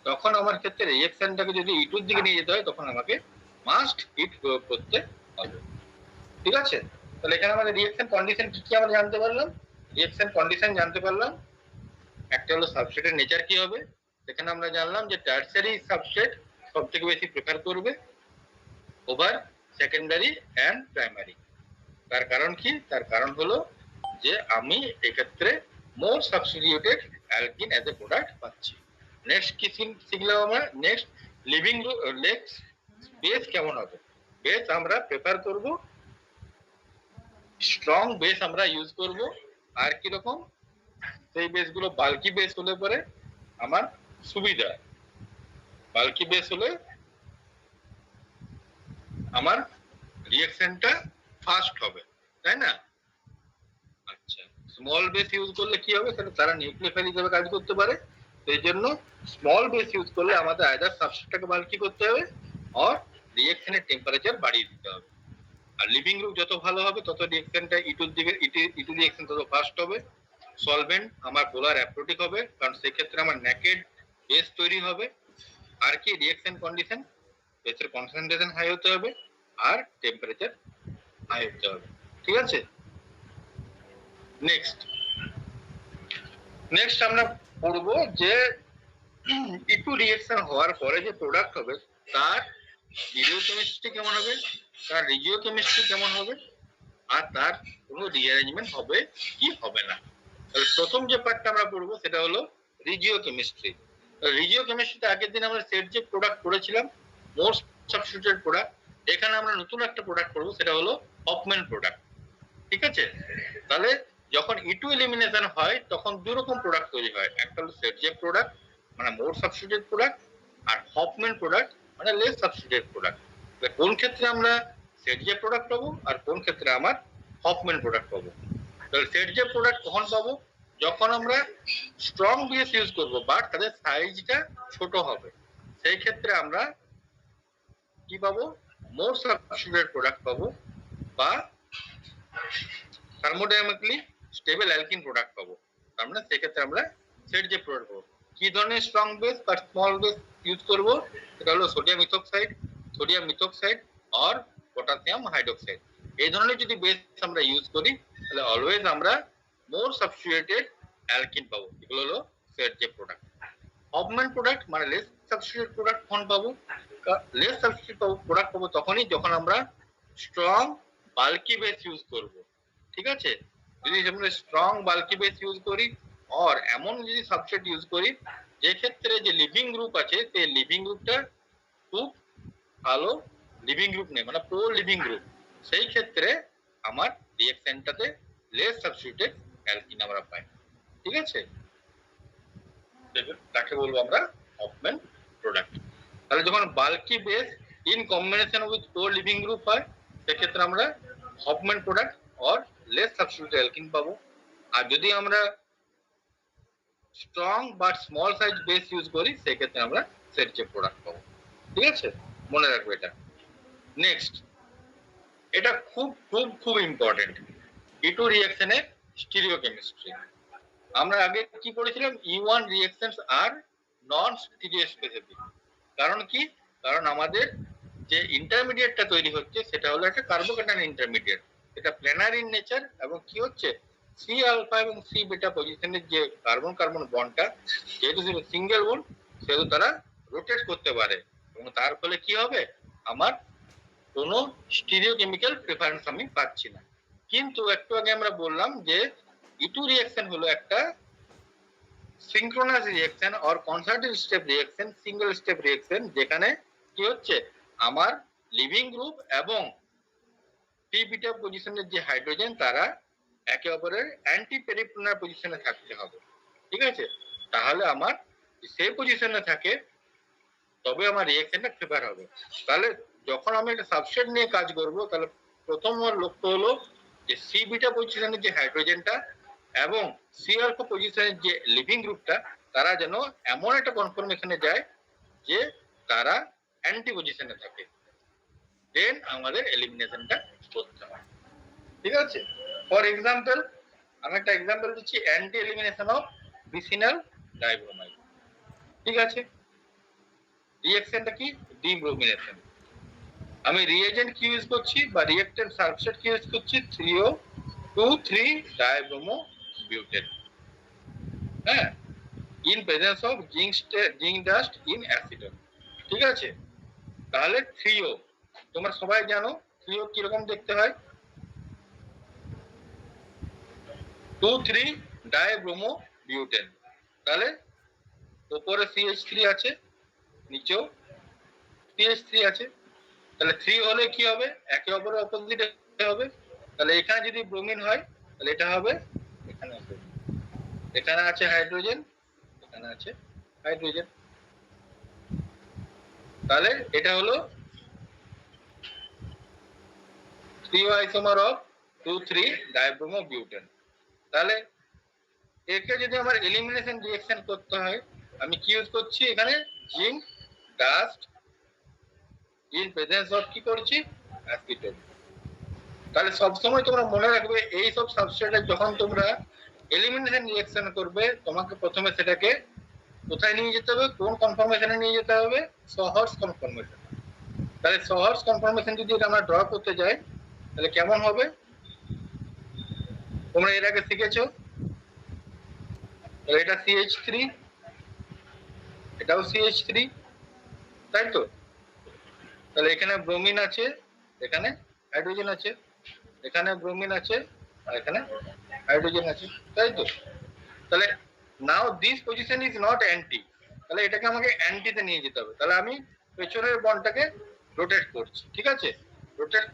তখন আমার ক্ষেত্রে রিঅ্যাকশনটাকে যদি E2 এর দিকে নিয়ে যেতে হয়, তখন আমাকে মাস্ট হিট প্রয়োগ করতে হবে। ঠিক আছে, তাহলে এখানে আমাদের রিঅ্যাকশন কন্ডিশন কি কি আমরা জানতে পারলাম। রিঅ্যাকশন কন্ডিশন জানতে পারলাম, একটা হলো সাবস্ট্রেটের নেচার কি হবে, সেখানে আমরা জানলাম যে টারসিয়ারি সাবস্ট্রেট সব থেকে বেশি প্রেফার করবে ওভার সেকেন্ডারি অ্যান্ড প্রাইমারি। তার কারণ কি, তার কারণ হলো যে আমি এক্ষেত্রে more substituted alkene as a product পাচ্ছি। নেক্সট কি শিখলাম আমরা, নেক্সট লিভিং নেক্সট বেস কেমন হবে, বেস আমরা প্রেফার করব স্ট্রং বেস আমরা ইউজ করব। আর কি রকম, সেই বেসগুলো বাল্কি বেস হলে পরে আমার সুবিধা, বাল্কি বেস হলে আমার রিঅ্যাকশনটা ফাস্ট হবে, তাই না? আচ্ছা, স্মল বেস ইউজ করলে কি হবে, তারা নিউক্লিওফাইল হিসেবে কাজ করতে পারে। সেই জন্য স্মল বেস ইউজ করলে আমাদের আইদার সাবস্ট্রেটটাকে বাল্কি করতে হবে আর রিঅ্যাকশনের টেম্পারেচার বাড়িয়ে দিতে হবে। আর লিভিং গ্রুপ যত ভালো হবে তত রিঅ্যাকশনটা ইটুর দিকে ইটু রিঅ্যাকশন তত ফাস্ট হবে। সলভেন্ট আমার পোলার অ্যাপ্রোটিক হবে, কারণ সেক্ষেত্রে আমার নেকেড বেস তৈরি হবে। আর কি রিঅ্যাকশন কন্ডিশন, বেসের কনসেন্ট্রেশন হাই হতে হবে আর টেম্পারেচার হাই হতে হবে। ঠিক আছে, নেক্সট আমরা পড়বো যে ইটু রিঅ্যাকশন হওয়ার পরে যে প্রোডাক্ট হবে তার স্টিরিওকেমিস্ট্রি কেমন হবে, তার রিজিওকেমিস্ট্রি কেমন হবে, আর তার কোনো রিঅ্যারেঞ্জমেন্ট হবে কি হবে না। তাহলে প্রথম যে পার্টটা আমরা পড়বো সেটা হলো রিজিওকেমিস্ট্রি। রিজিওকেমিস্ট্রিতে আগের দিন আমরা সেট যে প্রোডাক্ট পড়েছিলাম মোর সাবস্টিটিউটেড প্রোডাক্ট, এখানে আমরা নতুন একটা প্রোডাক্ট পড়বো সেটা হলো হফম্যান প্রোডাক্ট। ঠিক আছে, তাহলে যখন ইটু এলিমিনেশন হয় তখন দুই রকম প্রোডাক্ট তৈরি হয়, একটা হলো সেট যে প্রোডাক্ট মানে মোর সাবস্টিটিউটেড প্রোডাক্ট, আর হফম্যান প্রোডাক্ট মানে লেস সাবস্টিটিউটেড প্রোডাক্ট। কোন ক্ষেত্রে আমরা সেট যে প্রোডাক্ট পাবো আর কোন ক্ষেত্রে আমার হফম্যান প্রোডাক্ট পাবো। তাহলে সেট যে প্রোডাক্ট কখন পাবো, যখন আমরা স্ট্রং বেস ইউজ করবো বাট তাদের সাইজটা ছোট হবে, সেই ক্ষেত্রে আমরা কি পাবো, মোর সাবস্টিটিউটেড প্রোডাক্ট পাবো বা থার্মোডাইনামিক্যালি স্টেবল অ্যালকিন প্রোডাক্ট পাবো। তার মানে সেক্ষেত্রে আমরা সেট যে প্রোডাক্ট পাবো। কি ধরনের স্ট্রং বেস বা স্মল বেস ইউজ করব, সেটা হলো সোডিয়াম মিথক্সাইড আর পটাশিয়াম হাইড্রোক্সাইড। এই ধরনের যদি বেস আমরা ইউজ করি তাহলে অলওয়েজ আমরা মোর সাবস্টিটিউটেড অ্যালকিন পাবো। এগুলো হলো সেট যে প্রোডাক্ট। হফম্যান প্রোডাক্ট মানে লেস সাবস্টিটিউটেড প্রোডাক্ট কখন পাবো, লেস সাবস্টিটিউটেড প্রোডাক্ট পাবো তখনই যখন আমরা স্ট্রং বাল্কি বেস ইউজ করব। ঠিক আছে, যদি আমরা স্ট্রং বাল্কি বেস ইউজ করি আর এমন যদি সাবস্ট্রেট ইউজ করি যে ক্ষেত্রে যে লিভিং গ্রুপ আছে সেই লিভিং গ্রুপটা খুব ভালো লিভিং গ্রুপ নেই, মানে প্রো লিভিং গ্রুপ, সেই ক্ষেত্রে আমার রিঅ্যাকশনটাতে লেস সাবস্টিটিউটেড অ্যালকিন আমরা পাই। ঠিক আছে, তাকে বলবো আমরা হফম্যান প্রোডাক্ট। তাহলে যখন bulky base in combination with poor leaving group হয় সেক্ষেত্রে আমরা হফম্যান প্রোডাক্ট আর লেস সাবস্টিটিউটেড অ্যালকিন পাবো। আর যদি আমরা strong but small size base use করি সেক্ষেত্রে আমরা সেট যে প্রোডাক্ট পাবো। ঠিক আছে, মনে রাখবে এটা। নেক্সট, এটা খুব খুব খুব ইম্পর্টেন্ট, ইটু রিঅ্যাকশনের স্টিরিওকেমিস্ট্রি। আমরা আগে কি পড়েছিলাম, E1 রিঅ্যাকশনস আর নন স্টিরিও স্পেসিফিক। কারণ কি, কারণ আমাদের যে ইন্টারমিডিয়েটটা তৈরি হচ্ছে সেটা হলো একটা কার্বোক্যাটায়ন ইন্টারমিডিয়েট, এটা প্ল্যানার ইন নেচার এবং কি হচ্ছে সি আলফা এবং সি বিটা পজিশনের যে কার্বন কার্বন বন্ডটা যেহেতু সিঙ্গেল বন্ড সেহেতু তারা রোটেট করতে পারে এবং তার ফলে কি হবে, আমার কোনো স্টিরিওকেমিক্যাল প্রেফারেন্স আমি পাচ্ছি না। কিন্তু একটু আগে আমরা বললাম যে ইটু রিঅ্যাকশন হলো একটা সিনক্রোনাস রিঅ্যাকশন আর concertive step reaction, single step reaction, যেখানে কি হচ্ছে আমার লিভিং গ্রুপ এবং পি বিটা পজিশনের যে হাইড্রোজেন তারা একে অপরের অ্যান্টি পেরিপ্লনার পজিশনে থাকতে হবে। ঠিক আছে, তাহলে আমার সেই পজিশনে থাকে তবে আমার রিঅ্যাকশনটা ফেভার হবে। তাহলে যখন আমি একটা সাবস্ট্রেট নিয়ে কাজ করব তাহলে প্রথম আমার লক্ষ্য হলো যে সি বিটা পজিশনের যে হাইড্রোজেনটা এবং সি আলফা পজিশনের যে লিভিং গ্রুপটা তারা যেন এমন একটা কনফর্মেশনে যায় যে তারা অ্যান্টি পজিশনে থাকে, দেন আমাদের এলিমিনেশনটা করতে হয়। ঠিক আছে, ফর এক্সাম্পল আমি একটা এক্সাম্পল দিচ্ছি, অ্যান্টি এলিমিনেশন অফ বিসিনাল ডাইব্রোমাইড। ঠিক আছে, রিঅ্যাকশনটা কি, ডিব্রোমিনেশন। আমি রিএজেন্ট কি ইউজ করছি বা রিঅ্যাকট্যান্ট সাবস্ট্রেট কি ইউজ করছি, 3O2,3 ডাইব্রোমো বিউটেন, হ্যাঁ, in presence of zinc dust in acetone. ঠিক আছে, তাহলে 3O তোমরা সবাই জানো 3O কিরকম দেখতে হয়, 2,3 ডাইব্রোমো বিউটেন। তাহলে উপরে CH3 আছে নিচেও CH3 আছে, তাহলে 3 হলে কি হবে, একে অপরের অপোজিটে হবে। তাহলে এখানে যদি ব্রোমিন হয় তাহলে এটা হবে, এখানে আছে হাইড্রোজেন, এখানে আছে হাইড্রোজেন, তাহলে এটা হলো CO আইসোমার অফ 2,3 ডাইব্রোমোবিউটেন। তাহলে একে যদি আমার এলিমিনেশন রিঅ্যাকশন করতে হয়, আমি কি ইউজ করছি এখানে? Zinc dust in presence of কি করছি? অ্যাসিটোন। তাহলে সবসময় তোমরা মনে রাখবে এই সব সাবস্ট্রেট যখন তোমরা এলিমিনেশন রিঅ্যাকশন করবে, তোমাকে প্রথমে সেটাকে কোথায় নিয়ে যেতে হবে? কোন কনফর্মেশনে নিয়ে যেতে হবে? সহর্স কনফর্মেশন। তাহলে সহর্স কনফর্মেশন যদি এটা আমরা ড্র করতে যাই তাহলে কেমন হবে? তোমরা এর আগে শিখেছো, এটা CH3, এটাও CH3, তাই তো? তাহলে এখানে ব্রোমিন আছে, এখানে হাইড্রোজেন আছে, এখানে ব্রোমিন আছে, আর এখানে হাইড্রোজেন আছে, তাই তো? তাহলে now this position is not anti, তাহলে এটাকে আমাকে অ্যান্টিতে নিয়ে যেতে হবে। তাহলে আমি পেছনের বন্ডটাকে রোটেট করছি, ঠিক আছে? রোটেট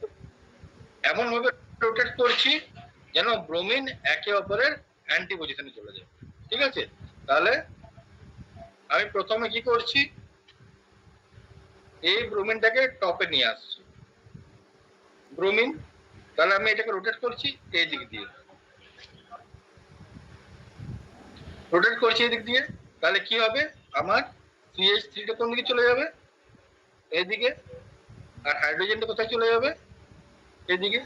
এমন ভাবে রোটেট করছি যেন ব্রোমিন একে অপরের অ্যান্টি পজিশনে চলে যায়, ঠিক আছে? তাহলে আমি প্রথমে কি করছি? এই ব্রোমিনটাকে টপে নিয়ে আসছি, ব্রোমিন। তাহলে আমি এটাকে রোটেট করছি এই দিক দিয়ে, রোটেট করছি এই দিক দিয়ে। তাহলে কি হবে? আমার CH3টা কোন দিকে চলে যাবে? এইদিকে। আর হাইড্রোজেনটা কোথায় চলে যাবে? এইদিকে।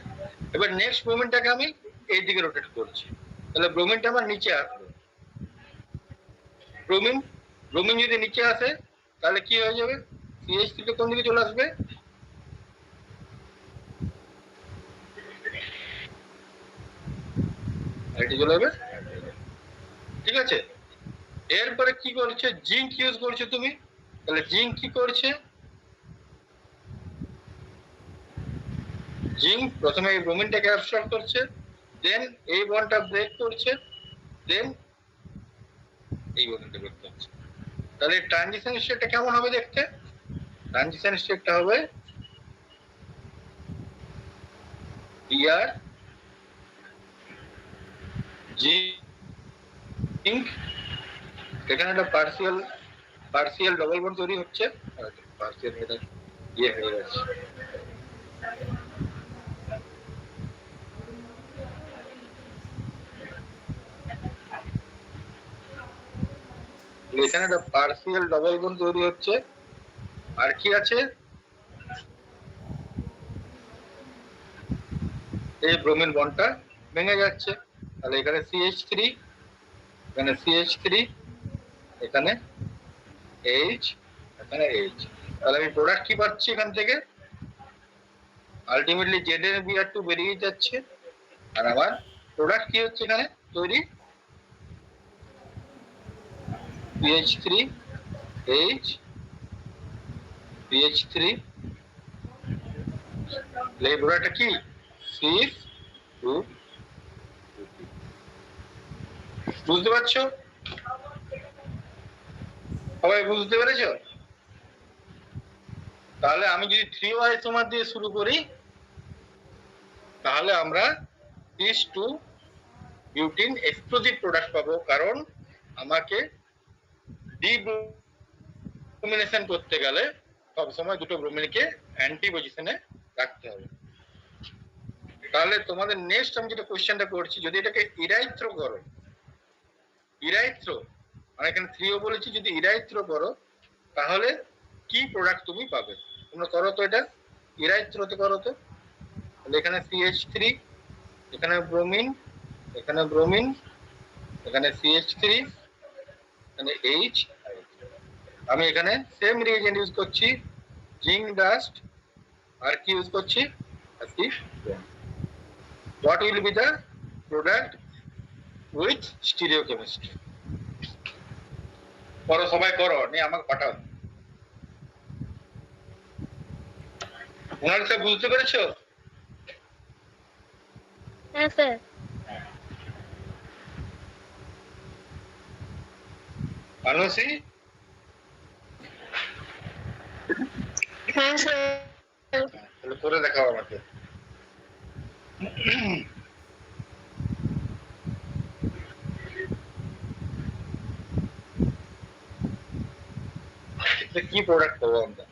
এবার নেক্সট ব্রোমিনটাকে আমি এইদিকে রোটেট করছি, তাহলে ব্রোমিনটা আমার নিচে আসবে। ব্রোমিন ব্রোমিন যদি নিচে আসে তাহলে কি হয়ে যাবে? CH3টা কোন দিকে চলে আসবে? এটা চলে যাবে, ঠিক আছে? এরপরে কি করছে? জিঙ্ক ইউজ করছে তুমি। তাহলে জিঙ্ক কি করছে? জিঙ্ক প্রথমে এই ব্রোমিনটাকে অ্যাবসর্ব করছে, দেন এই বন্ডটা ব্রেক করছে, দেন এই বন্ডটা ব্রেক করছে। তাহলে ট্রানজিশন স্টেটটা কেমন হবে দেখতে? ট্রানজিশন স্টেটটা হবে বিআর জিঙ্ক, এখানে একটা পার্সিয়াল ডবল বন্ড তৈরি হচ্ছে, পার্সিয়াল এটা ইয়ে হয়ে গেছে। এখানে একটা পার্সিয়াল ডবল বন্ড তৈরি হচ্ছে। আর কি আছে? এই ব্রোমিন বন্ডটা ভেঙে যাচ্ছে। তাহলে এখানে CH3, এখানে CH3, এখানে H, এখানে H। তাহলে আমি প্রোডাক্ট কি পাচ্ছি এখান থেকে? আলটিমেটলি ZnBr2 বেরিয়ে যাচ্ছে। আর আমার প্রোডাক্ট কি হচ্ছে এখানে তৈরি? CH3 H, CH3, এই প্রোডাক্টটা কি? CH2। বুঝতে পারছো? সবাই বুঝতে পেরেছো? তাহলে আমি যদি 3O আইসোমার দিয়ে শুরু করি তাহলে আমরা cis2 বিউটিন এক্সপ্লোসিভ প্রোডাক্ট পাবো, কারণ আমাকে ডিব্রোমিনেশন করতে গেলে সবসময় দুটো ব্রোমিনকে অ্যান্টি পজিশনে রাখতে হবে। তাহলে তোমাদের নেক্সট আমি যেটা কোশ্চেনটা করছি, যদি এটাকে ইরাইথ্রো করো, ইরাইথ্রো মানে এখানে 3O বলেছি, যদি ইরাইথ্রো করো তাহলে কি প্রোডাক্ট তুমি পাবে? তোমরা করো তো এটা, ইরাইথ্রোতে করো তো। তাহলে এখানে CH3, এখানে ব্রোমিন, এখানে ব্রোমিন, এখানে CH3, এখানে H। আমি এখানে সেম রিএজেন্ট ইউজ করছি, জিঙ্ক ডাস্ট, আর কি ইউজ করছি? What will be the product with stereochemistry? করো, সবাই করো, নিয়ে আমাকে পাঠাও। ওনার সব বুঝতে পেরেছো? হ্যাঁ স্যার। মানসী, হ্যাঁ স্যার। তাহলে করে দেখাও আমাকে। কি প্রোডাক্ট পাবো আমরা?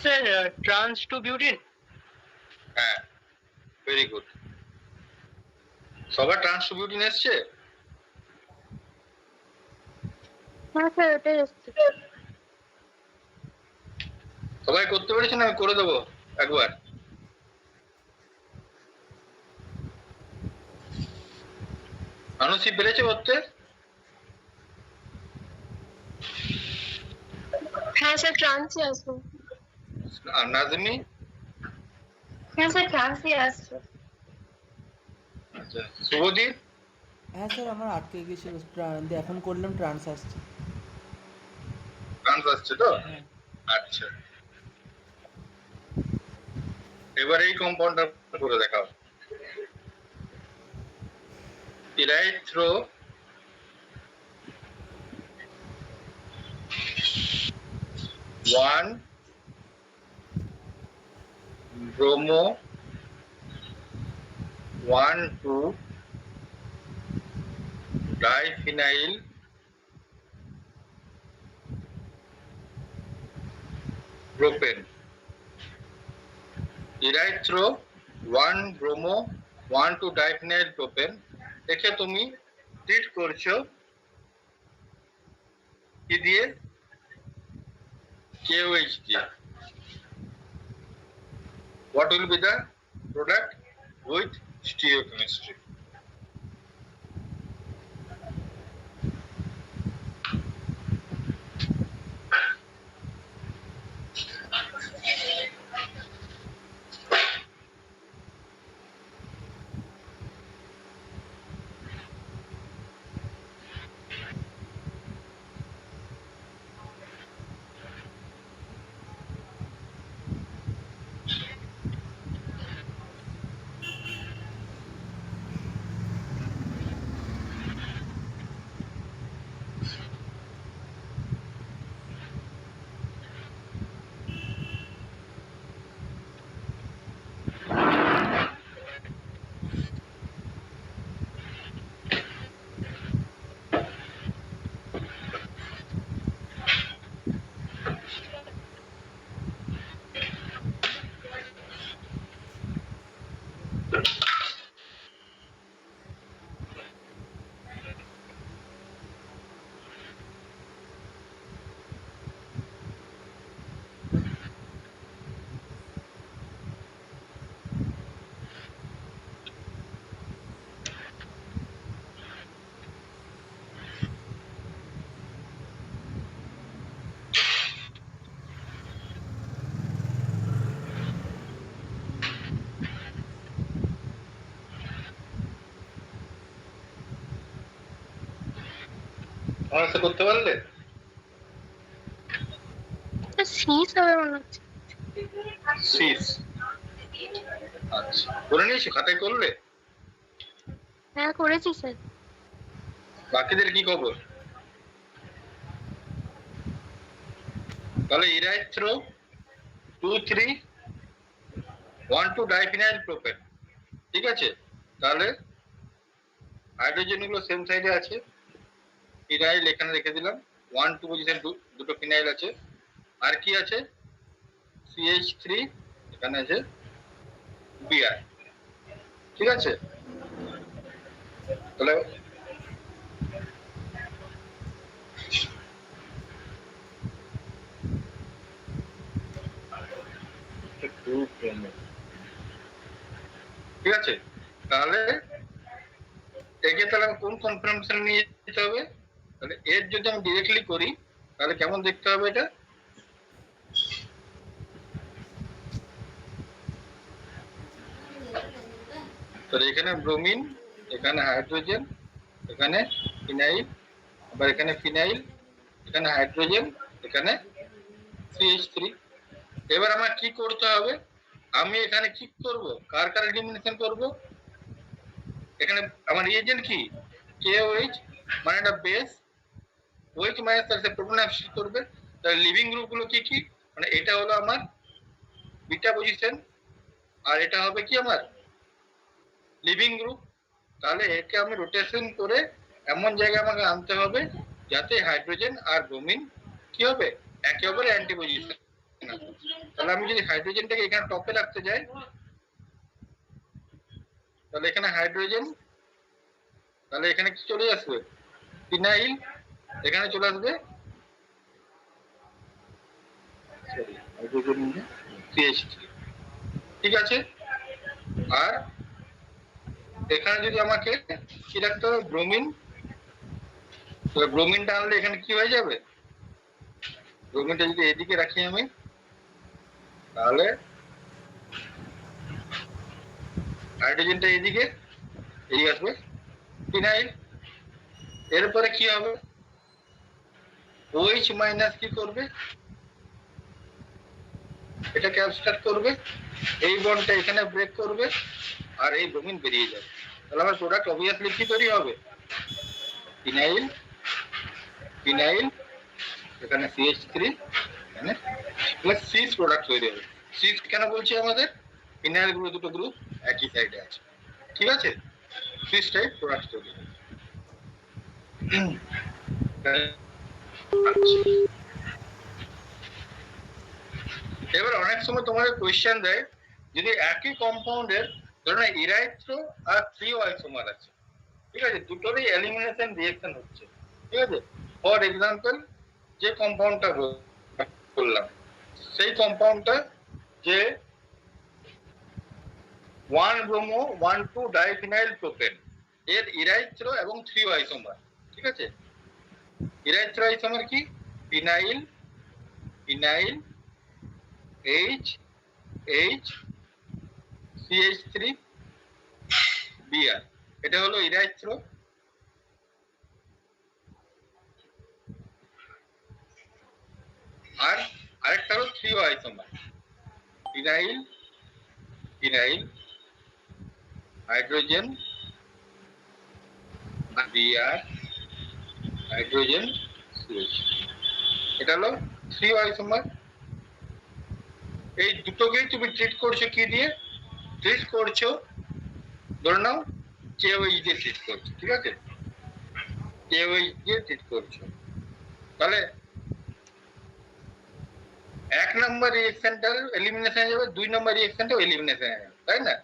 Sir trans two butene. হ্যাঁ, ভেরি গুড। সবার ট্রান্সবিউটিন এসছে? হ্যাঁ স্যার ওটাই এসছে। সবাই করতে পেরেছেন? আমি করে দেবো একবার। মানুষই পেরেছে করতে? হ্যাঁ স্যার ট্রান্সই আসবে। আর নাজমি? হ্যাঁ স্যার ট্রান্সই আসছে। আচ্ছা, শুভদীপ? হ্যাঁ স্যার আমার আটকে গেছিল, এখন করলাম ট্রান্স আসছে। ট্রান্স আসছে তো? হ্যাঁ আচ্ছা, এবার এই কম্পাউন্ডটা করে দেখাও। Erythro one bromo 1,2 diphenyl propane. Erythro 1 bromo 1,2 diphenyl propane দেখে তুমি ট্রিট করছো কি দিয়ে? KOH দিয়ে। What will be the product with stereochemistry? আমার সাথে করতে পারলে? শীষ হবে মনে হচ্ছে। সিস। আচ্ছা, করে নিয়েছি, খাতায় করলে? হ্যাঁ করেছি স্যার। বাকিদের কি খবর? তাহলে ইরাইথ্রো 2,3 1,2 ডাইফিনাইল প্রোপেন, ঠিক আছে? তাহলে হাইড্রোজেন গুলো সেম সাইডে আছে, ফিনাইল এখানে রেখে দিলাম, 1,2 পজিশন দুটো ফিনাইল আছে। আর কি আছে? CH3 এখানে আছে, Br, ঠিক আছে? তাহলে ঠিক আছে, তাহলে একে তাহলে আমি কোন কনফার্মেশন নিয়ে যেতে হবে? তাহলে এর যদি আমি ডিরেক্টলি করি তাহলে কেমন দেখতে হবে এটা? তাহলে এখানে ব্রোমিন, এখানে হাইড্রোজেন, এখানে ফিনাইল, আবার এখানে ফিনাইল, এখানে হাইড্রোজেন, এখানে CH3। এবার আমার কি করতে হবে, আমি এখানে কি করব, কার কার এলিমিনেশন করব, এখানে আমার রিএজেন্ট কি KOH, মানে একটা বেস, OH মাইনাস তার সাথে প্রোটন অ্যাবসিড করবে। তাহলে লিভিং গ্রুপ গুলো কি কি, মানে এটা হলো আমার বিটা পজিশন, আর এটা হবে কি আমার লিভিং গ্রুপ। তাহলে একে আমি রোটেশন করে এমন জায়গায় আমাকে আনতে হবে যাতে হাইড্রোজেন আর ব্রোমিন কি হবে, একে অপরে অ্যান্টি পজিশন। তাহলে আমি যদি হাইড্রোজেনটাকে এখানে টপে রাখতে যাই, তাহলে এখানে হাইড্রোজেন, তাহলে এখানে কি চলে আসবে ফিনাইল, এখানে চলে আসবে হাইড্রোজেন CH3, ঠিক আছে। আর এখানে যদি আমাকে কি রাখতে হবে ব্রোমিন, তাহলে ব্রোমিনটা আনলে এখানে কি হয়ে যাবে, ব্রোমিনটা যদি এদিকে রাখি আমি, তাহলে হাইড্রোজেনটা এদিকে আসবে ফিনাইল। এরপরে কি হবে, OH মাইনাস কি করবে, এটা ক্যাপস্টার করবে, এই বন্ডটা এখানে ব্রেক করবে, আর এই ব্রোমিন বেরিয়ে যাবে। তাহলে আমার প্রোডাক্ট অবভিয়াসলি কি তৈরি হবে, ফিনাইল, ফিনাইল, এখানে CH3, এখানে প্লাস সিস প্রোডাক্ট তৈরি হবে। সিস কেন বলছি, আমাদের ফিনাইল গ্রুপ দুটো গ্রুপ একই সাইডে আছে, ঠিক আছে, সিস টাইপ প্রোডাক্ট তৈরি হবে। এবার অনেক সময় তোমাদের কোয়েশ্চেন দেয়, যদি একই কম্পাউন্ডের ধরুন ইরাইথ্রো আর থ্রিও আইসোমার আছে, ঠিক আছে, দুটোরই এলিমিনেশন রিঅ্যাকশন হচ্ছে, ঠিক আছে। ফর এক্সাম্পল যে কম্পাউন্ডটা বললাম, সেই কম্পাউন্ডটা যে 1 ব্রোমো 1,2 ডাইফিনাইল প্রোপেন, এর ইরাইথ্রো এবং থ্রিও আইসোমার, ঠিক আছে। ইরাইথ্রো আইসোমার কি, phenyl, phenyl, H, H, CH3, Br, এটা হলো ইরাইথ্রো। আর আরেকটা হলো threo isomer, phenyl, phenyl, hydrogen, Br, hydrogen, CH, এটা হলো থ্রিও আইসোমার। এই দুটোকেই তুমি ট্রিট করছো কি দিয়ে, ট্রিট করছো ধরে নাও KOH দিয়ে ট্রিট করছো, ঠিক আছে, KOH দিয়ে ট্রিট করছো। তাহলে 1 নম্বর রিঅ্যাকশনটার এলিমিনেশন যাবে, 2 নম্বর রিঅ্যাকশনটাও এলিমিনেশন যাবে, তাই না।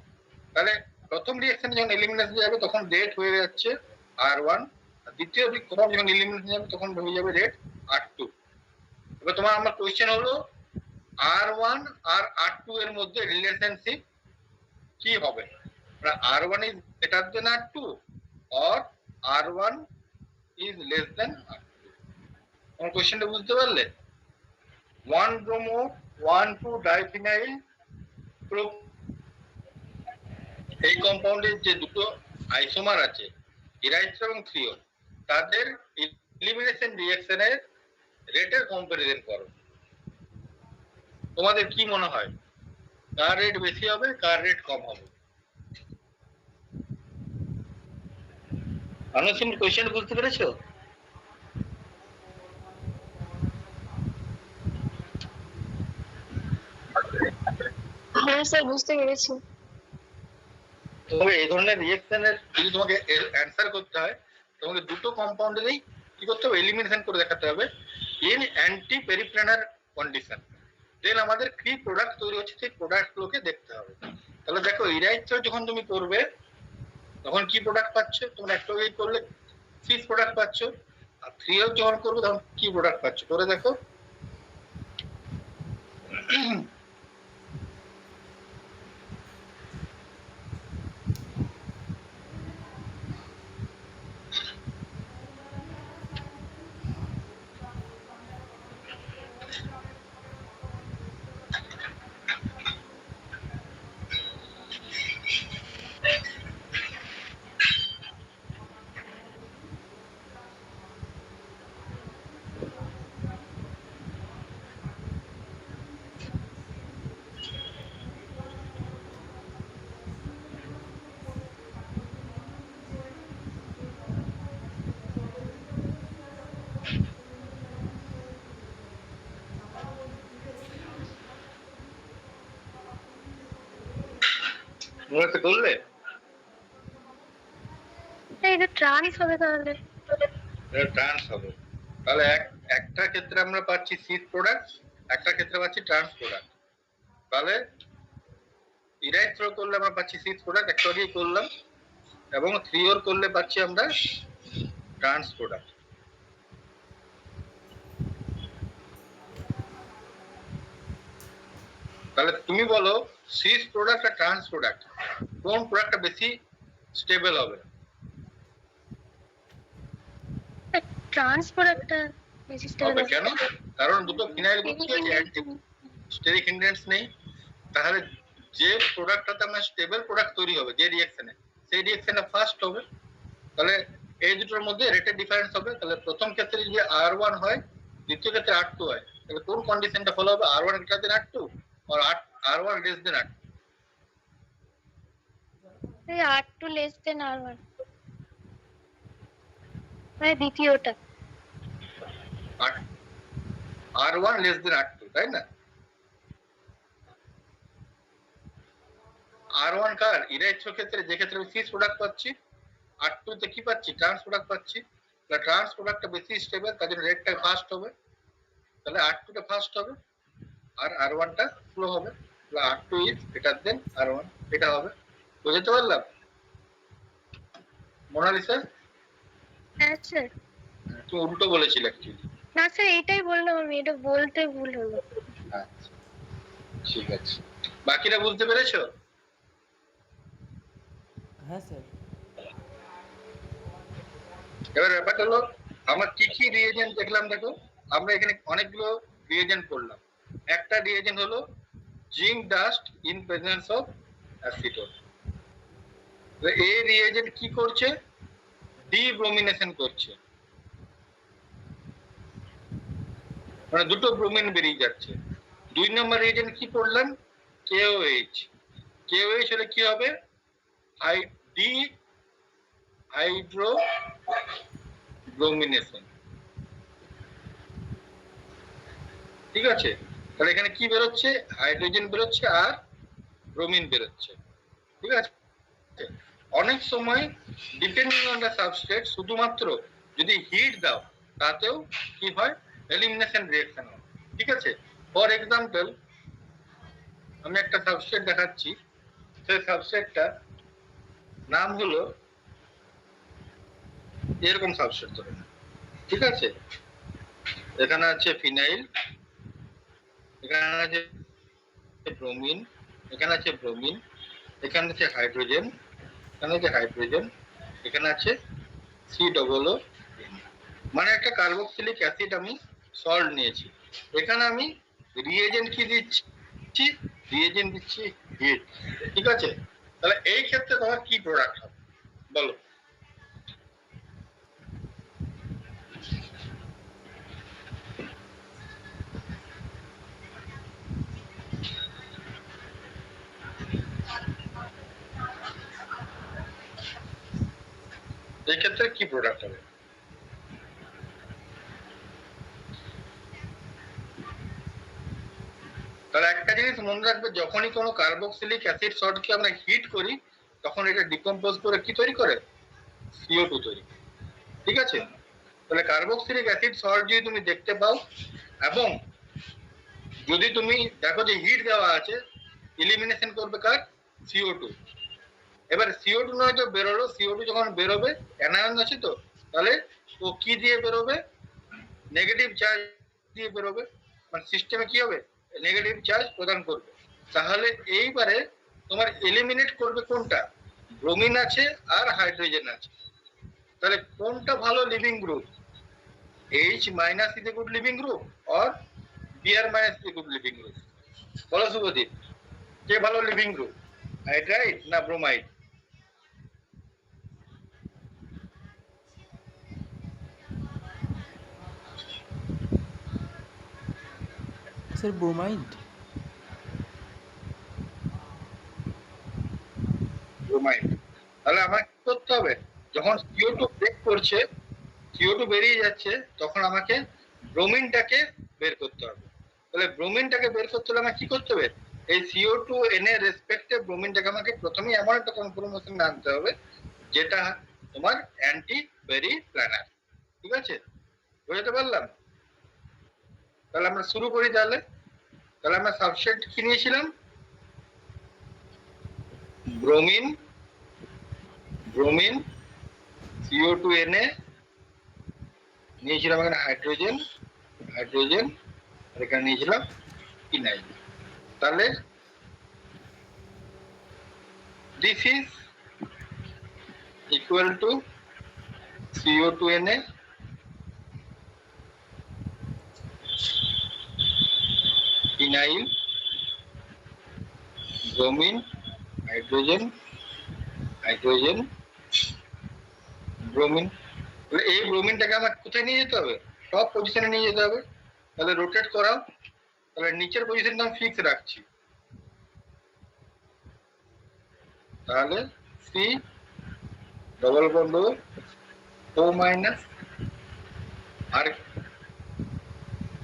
তাহলে প্রথম রিঅ্যাকশন যখন এলিমিনেশন যাবে তখন রেট হয়ে যাচ্ছে R1, আর দ্বিতীয় যখন এলিমিনেশন যাবে তখন হয়ে যাবে রেট R2। এবার তোমার আমার কোশ্চেন হলো R1 আর R2 এর মধ্যে রিলেশনশিপ কি হবে, R1 is greater than R2 or R1 is less than R2। আমার কোশ্চেনটা বুঝতে পারলে, 1 ব্রোমো 1,2 ডাইফিনাইল এই কম্পাউন্ডের যে দুটো আইসোমার আছে ইরাইথ্রো এবং থ্রিও, তাদের এলিমিনেশন রিঅ্যাকশনের রেটের কম্পারিজন করো। তোমাদের কি মনে হয় কার রেট বেশি হবে, কার রেট কম হবে? আনুষঙ্গ কোশ্চেন বুঝতে পেরেছো? হ্যাঁ স্যার, বুঝতে পেরেছি। তোমাকে এই ধরনের রিঅ্যাকশনের যদি তোমাকে অ্যান্সার করতে হয়, তোমাকে দুটো কম্পাউন্ডেরই কি করতে হবে, এলিমিনেশন করে দেখাতে হবে ইন অ্যান্টি পেরিপ্লেনার কন্ডিশন। দেন আমাদের কি প্রোডাক্ট তৈরি হচ্ছে সেই প্রোডাক্টগুলোকে দেখতে হবে। তাহলে দেখো ইরাইথ্রো যখন তুমি করবে তখন কি প্রোডাক্ট পাচ্ছ, তোমরা একটা ওয়েট করলে সিস প্রোডাক্ট পাচ্ছ, আর থ্রিও যখন করবে তখন কি প্রোডাক্ট পাচ্ছ করে দেখো। মনে করলে এটা ট্রান্স হবে তাহলে। ট্রান্স হবে। তাহলে একটা ক্ষেত্রে আমরা পাচ্ছি সিস প্রোডাক্ট, একটা ক্ষেত্রে পাচ্ছি ট্রান্স প্রোডাক্ট। তাহলে ইরাইট থ্রো করলে আমরা পাচ্ছি সিস প্রোডাক্ট, একটু আগেই করলাম, এবং 3 ওর করলে পাচ্ছি আমরা ট্রান্স প্রোডাক্ট। তাহলে তুমি বলো সিস প্রোডাক্ট আর ট্রান্স প্রোডাক্ট কোন প্রোডাক্টটা বেশি স্টেবল হবে? ট্রান্স প্রোডাক্টটা বেশি স্টেবল হবে কেন? কারণ দুটো ফিনাইল গ্রুপ আছে, স্টেরিক হিন্ড্রেন্স নেই। তাহলে যে প্রোডাক্টটাতে আমার স্টেবল প্রোডাক্ট তৈরি হবে যে রিঅ্যাকশনে, সেই রিঅ্যাকশনটা ফার্স্ট হবে। তাহলে এই দুটোর মধ্যে রেটের ডিফারেন্স হবে। তাহলে প্রথম ক্ষেত্রে যদি R1 হয়, দ্বিতীয় ক্ষেত্রে R2 হয়, তাহলে কোন কন্ডিশনটা ফলো হবে? R1 greater than R2 or R1 less than R2? R2 less than R1, মানে দ্বিতীয়টা। R1 less than R2, তাই না? R1 কার ইরাইথ্রো ক্ষেত্রে, যে ক্ষেত্রে আমি সিস প্রোডাক্ট পাচ্ছি, R2 তে কি পাচ্ছি? ট্রান্স প্রোডাক্ট পাচ্ছি। তাহলে ট্রান্স প্রোডাক্টটা বেশি স্টেবল, তার জন্য রেটটা ফাস্ট হবে। তাহলে R2 টা ফাস্ট হবে আর R1 টা স্লো হবে। তাহলে R2 is greater than R1, এটা হবে। বুঝতে পারলাম মোনালিসা? হ্যাঁ স্যার। তুমি উল্টো বলেছিলে অ্যাকচুয়ালি। না স্যার, এটাই বললাম আমি, এটা বলতে ভুল হলো। আচ্ছা ঠিক আছে, বাকিরা বুঝতে পেরেছো? হ্যাঁ স্যার। এবার ব্যাপারটা হলো আমরা কি কি রিএজেন্ট দেখলাম। দেখো আমরা এখানে অনেকগুলো রিএজেন্ট পড়লাম। একটা রিএজেন্ট হলো zinc dust in presence of acetone. এই রিএজেন্ট কি করছে? ডিব্রোমিনেশন করছে, মানে দুটো ব্রোমিন বেরিয়ে যাচ্ছে। 2 নম্বর রিএজেন্ট কি পড়লাম? KOH। KOH হলে কি হবে? D hydro bromination. ঠিক আছে, তাহলে এখানে কি বেরোচ্ছে? হাইড্রোজেন বেরোচ্ছে আর ব্রোমিন বেরোচ্ছে। ঠিক আছে, অনেক সময় ডিপেন্ডিং অন দ্য সাবস্ট্রেট শুধুমাত্র যদি হিট দাও তাতেও কি হয়? এলিমিনেশন রিঅ্যাকশন হয়। ঠিক আছে, ফর এক্সাম্পল আমি একটা সাবস্ট্রেট দেখাচ্ছি, সেই সাবস্ট্রেটটা নাম হলো এরকম সাবস্ট্রেট ধরে। ঠিক আছে, এখানে আছে ফিনাইল, এখানে আছে ব্রোমিন, এখানে আছে ব্রোমিন, এখানে আছে হাইড্রোজেন, এখানে আছে হাইড্রোজেন, এখানে আছে COO, মানে একটা কার্বক্সিলিক অ্যাসিড আমি সল্ট নিয়েছি। এখানে আমি রিএজেন্ট কি দিচ্ছি? রিএজেন্ট দিচ্ছি হিট। ঠিক আছে, তাহলে এই ক্ষেত্রে তোমার কি প্রোডাক্ট হবে বলো? এই ক্ষেত্রে কি প্রোডাক্ট হবে? তাহলে একটা জিনিস মনে রাখবে, যখনই কোনো কার্বক্সিলিক অ্যাসিড সল্টকে আমরা হিট করি তখন এটা ডিকম্পোজ করে কি তৈরি করে? CO2 তৈরি। ঠিক আছে, তাহলে কার্বক্সিলিক অ্যাসিড সল্ট যদি তুমি দেখতে পাও এবং যদি তুমি দেখো যে হিট দেওয়া আছে, এলিমিনেশন করবে কার? CO2। এবার CO2 নয় তো বেরোলো, CO2 যখন বেরোবে অ্যানায়ন আছে তো, তাহলে ও কি দিয়ে বেরোবে? নেগেটিভ চার্জ দিয়ে বেরোবে, মানে সিস্টেমে কি হবে? নেগেটিভ চার্জ প্রদান করবে। তাহলে এইবারে তোমার এলিমিনেট করবে কোনটা? ব্রোমিন আছে আর হাইড্রোজেন আছে। তাহলে কোনটা ভালো living group? H minus is a good living group or Br minus is a good living group? বলো শুভদীপ, কে ভালো লিভিং গ্রুপ, হাইড্রাইড না ব্রোমাইড? Sir bromide. ব্রোমাইড। তাহলে আমার কি করতে হবে? যখন CO2 ব্রেক করছে, CO2 বেরিয়ে যাচ্ছে, তখন আমাকে ব্রোমিনটাকে বের করতে হবে। তাহলে ব্রোমিনটাকে বের করতে হলে আমার কি করতে হবে? এই CO2 এর রেসপেক্টে ব্রোমিনটাকে আমাকে প্রথমেই এমন একটা কনফর্মেশন আনতে হবে যেটা তোমার অ্যান্টি পেরি প্ল্যানার। ঠিক আছে, বুঝতে পারলাম? তাহলে আমরা শুরু করি। তাহলে আমরা সাবস্ট্রেট কি নিয়েছিলাম? ব্রোমিন, CO2Na নিয়েছিলাম, এখানে হাইড্রোজেন আর এখানে নিয়েছিলাম ফিনাইল। তাহলে this is equal to CO2Na phenyl, bromine, hydrogen, bromine. এই ব্রোমিনটাকে আমার কোথায় নিয়ে যেতে হবে? টপ পজিশনে নিয়ে যেতে হবে। তাহলে রোটেট করাও। তাহলে নিচের পজিশনটা আমি ফিক্স রাখছি। তাহলে সি ডবল বন্ড ও মাইনাস, আর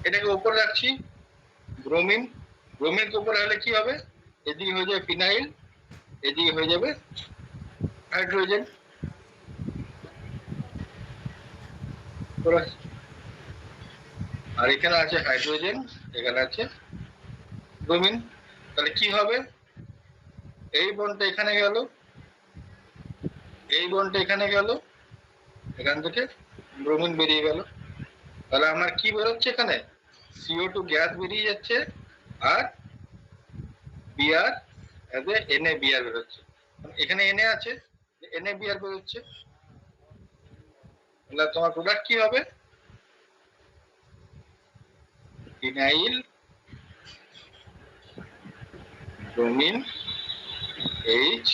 এটাকে উপরে রাখছি ব্রোমিন। ব্রোমিনকে উপরে হলে কি হবে? এদিকে হয়ে যাবে ফিনাইল, এদিকে হয়ে যাবে হাইড্রোজেন। আর এখানে আছে হাইড্রোজেন, এখানে আছে ব্রোমিন। তাহলে কি হবে? এই বন্ডটা এখানে গেল, এই বন্ডটা এখানে গেল, এখান থেকে ব্রোমিন বেরিয়ে গেল। তাহলে আমার কি বেরোচ্ছে? এখানে CO2 গ্যাস বেরিয়ে যাচ্ছে আর বিআর এজ এ NaBr বেরোচ্ছে। এখানে Na আছে, NaBr বেরোচ্ছে। তাহলে তোমার প্রোডাক্ট কি হবে? ফিনাইল, ব্রোমিন, H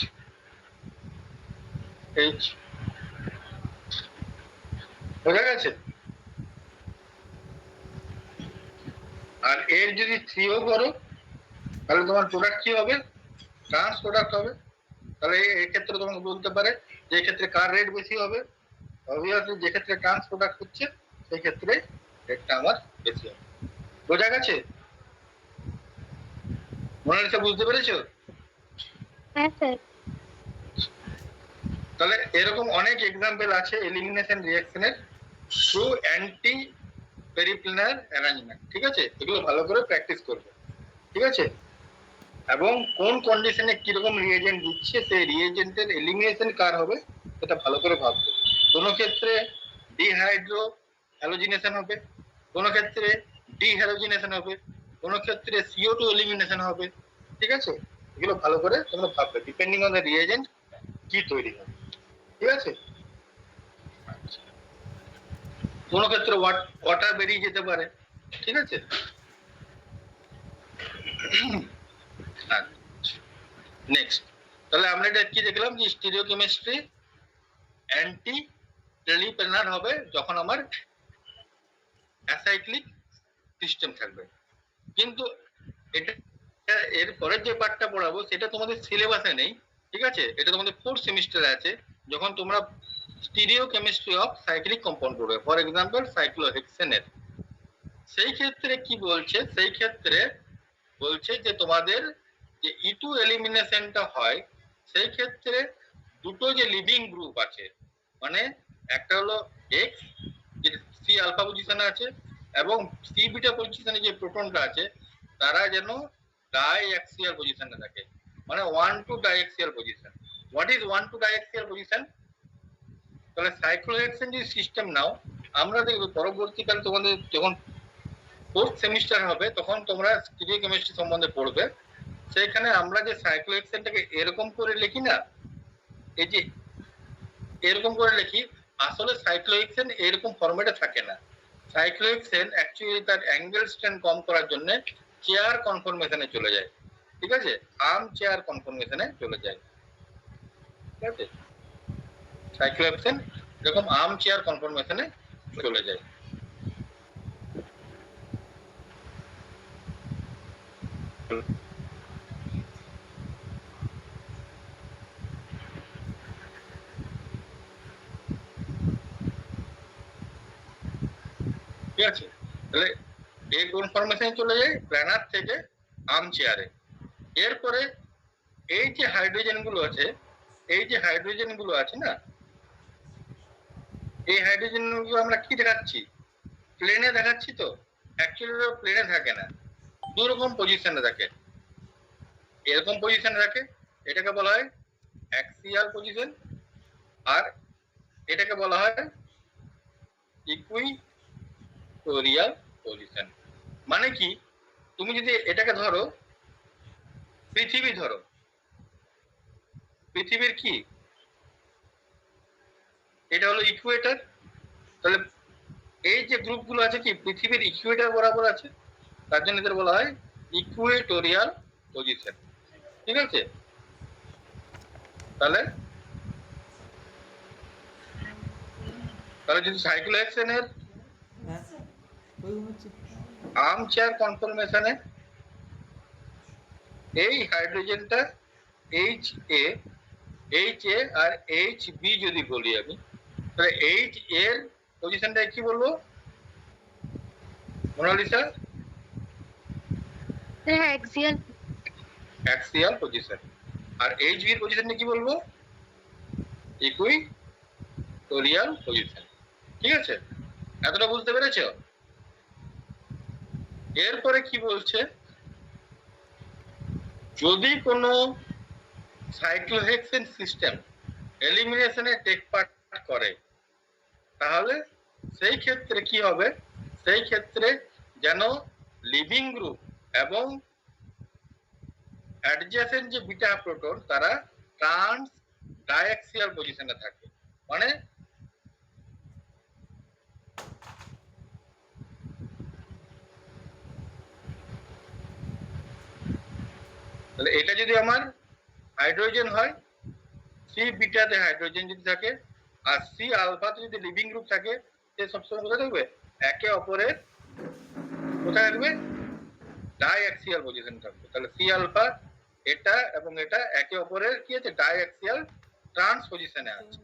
বোঝা গেছে? আর এর যদি 3O করো তাহলে তোমার প্রোডাক্ট কি হবে? ট্রান্স প্রোডাক্ট হবে। তাহলে এই ক্ষেত্রে তোমাকে বলতে পারে যে ক্ষেত্রে কার রেট বেশি হবে? অবভিয়াসলি যে ক্ষেত্রে ট্রান্স প্রোডাক্ট হচ্ছে সেই ক্ষেত্রে রেটটা আমার বেশি হবে। বোঝা গেছে? মোনালিসা বুঝতে পেরেছো? হ্যাঁ স্যার। তাহলে এরকম অনেক এক্সাম্পল আছে এলিমিনেশন রিঅ্যাকশনের থ্রু অ্যান্টি পেরিপ্ল্যানার অ্যারেঞ্জমেন্ট। ঠিক আছে, এগুলো ভালো করে প্র্যাকটিস করবে। ঠিক আছে, এবং কোন কন্ডিশনে কিরকম রিএজেন্ট দিচ্ছে সেই রিএজেন্টের এলিমিনেশন কার হবে সেটা ভালো করে ভাববে। কোনো ক্ষেত্রে ডিহাইড্রো হ্যালোজিনেশন হবে, কোনো ক্ষেত্রে ডিহ্যালোজিনেশন হবে, কোনো ক্ষেত্রে CO2 এলিমিনেশন হবে। ঠিক আছে, এগুলো ভালো করে তোমরা ভাববে ডিপেন্ডিং অন দ্য রিএজেন্ট কি তৈরি হবে। ঠিক আছে, কোনো ক্ষেত্রে ওয়াটার বেরিয়ে যেতে পারে। ঠিক আছে, নেক্সট। তাহলে আমরা এটা কি দেখলাম যে স্টিরিওকেমিস্ট্রি অ্যান্টি পেরিপ্ল্যানার হবে যখন আমার অ্যাসাইক্লিক সিস্টেম থাকবে। কিন্তু এটা এর পরের যে পার্টটা পড়াবো সেটা তোমাদের সিলেবাসে নেই। ঠিক আছে, এটা তোমাদের 4th সেমিস্টারে আছে, যখন তোমরা স্টিরিওকেমিস্ট্রি অফ সাইক্লিক কম্পাউন্ড পড়বে, ফর এক্সাম্পল সাইক্লোহেক্সেনের। সেই ক্ষেত্রে কি বলছে? সেই ক্ষেত্রে বলছে যে তোমাদের যে E2 এলিমিনেশনটা হয় সেই ক্ষেত্রে দুটো যে লিভিং গ্রুপ আছে, মানে একটা হলো X যে সি আলফা পজিশনে আছে এবং সি বিটা পজিশনে যে প্রোটনটা আছে তারা যেন ডাইঅ্যাক্সিয়াল পজিশনে থাকে, মানে 1 to diaxial position. What is 1 to diaxial position? তাহলে সাইক্লোহেক্সেন যে সিস্টেম নাও, আমরা দেখব পরবর্তীকালে তোমাদের যখন 4th সেমিস্টার হবে তখন তোমরা স্টিরিওকেমিস্ট্রি সম্বন্ধে পড়বে। সেইখানে আমরা যে সাইক্লোহেক্সেনটাকে এরকম করে লিখি না, এই যে এরকম করে লিখি, আসলে সাইক্লোহেক্সেন এরকম ফরম্যাটে থাকে না। সাইক্লোহেক্সেন অ্যাকচুয়ালি তার অ্যাঙ্গেল স্ট্রেন কম করার জন্য চেয়ার কনফর্মেশনে চলে যায়। ঠিক আছে, আর্ম চেয়ার কনফর্মেশনে চলে যায়। ঠিক আছে, সাইক্লোহেক্সেন এরকম আর্ম চেয়ার কনফর্মেশনে চলে যায়। ঠিক আছে, তাহলে এ কনফরমেশন চলে যায় প্ল্যানার থেকে আর্ম চেয়ারে। এরপরে এই যে হাইড্রোজেন গুলো আছে, এই যে হাইড্রোজেন গুলো আছে না, এই হাইড্রোজেন গুলো আমরা কি দেখাচ্ছি, প্লেনে দেখাচ্ছি। তো অ্যাকচুয়ালি প্লেনে থাকে না, দু রকম পজিশনে থাকে। এরকম পজিশনে থাকে, এটাকে বলা হয় অ্যাক্সিয়াল পজিশন, আর এটাকে বলা হয় ইকুইটোরিয়াল পজিশন। মানে কি, তুমি যদি এটাকে ধরো, পৃথিবী ধরো, পৃথিবীর কি এটা হলো ইকুয়েটর, তাহলে এই যে গ্রুপগুলো আছে কি পৃথিবীর ইকুয়েটর বরাবর আছে, তার জন্য এদের বলা হয় ইকুয়েটোরিয়াল পজিশন। ঠিক আছে, তাহলে তাহলে যদি সাইক্লোহেক্সেনের হ্যাঁ ওই হচ্ছে আর্ম চেয়ার কনফরমেশনে এই হাইড্রোজেনটা এইচ এ আর এইচ বি যদি বলি আমি, তাহলে এইচ এর পজিশনটা কি বলবো মোনালিসা? হ্যাঁ অ্যাক্সিয়াল। Axial position. আর এইচ বি এর পজিশনটা কি বলবো? Equatorial position. ঠিক আছে, এতটা বুঝতে পেরেছো? এরপরে কি বলছে, যদি কোনো সাইক্লোহেক্সেন সিস্টেম এলিমিনেশনে টেক পার্ট করে, তাহলে সেই ক্ষেত্রে কি হবে, সেই ক্ষেত্রে যেন লিভিং গ্রুপ এবং অ্যাডজেসেন্ট যে বিটা প্রোটন তারা ট্রান্স ডাইঅ্যাক্সিয়াল পজিশনে থাকে। মানে তাহলে এটা যদি আমার হাইড্রোজেন হয়, সি বিটাতে হাইড্রোজেন যদি থাকে, আর সি আলফাতে যদি লিভিং গ্রুপ থাকে, সে সবসময় কোথায় থাকবে, একে অপরের কোথায় থাকবে, ডাইঅ্যাক্সিয়াল পজিশন থাকবে। তাহলে সি আলফা এটা এবং এটা একে অপরের কি আছে, ডাইঅ্যাক্সিয়াল ট্রান্স পজিশনে আছে,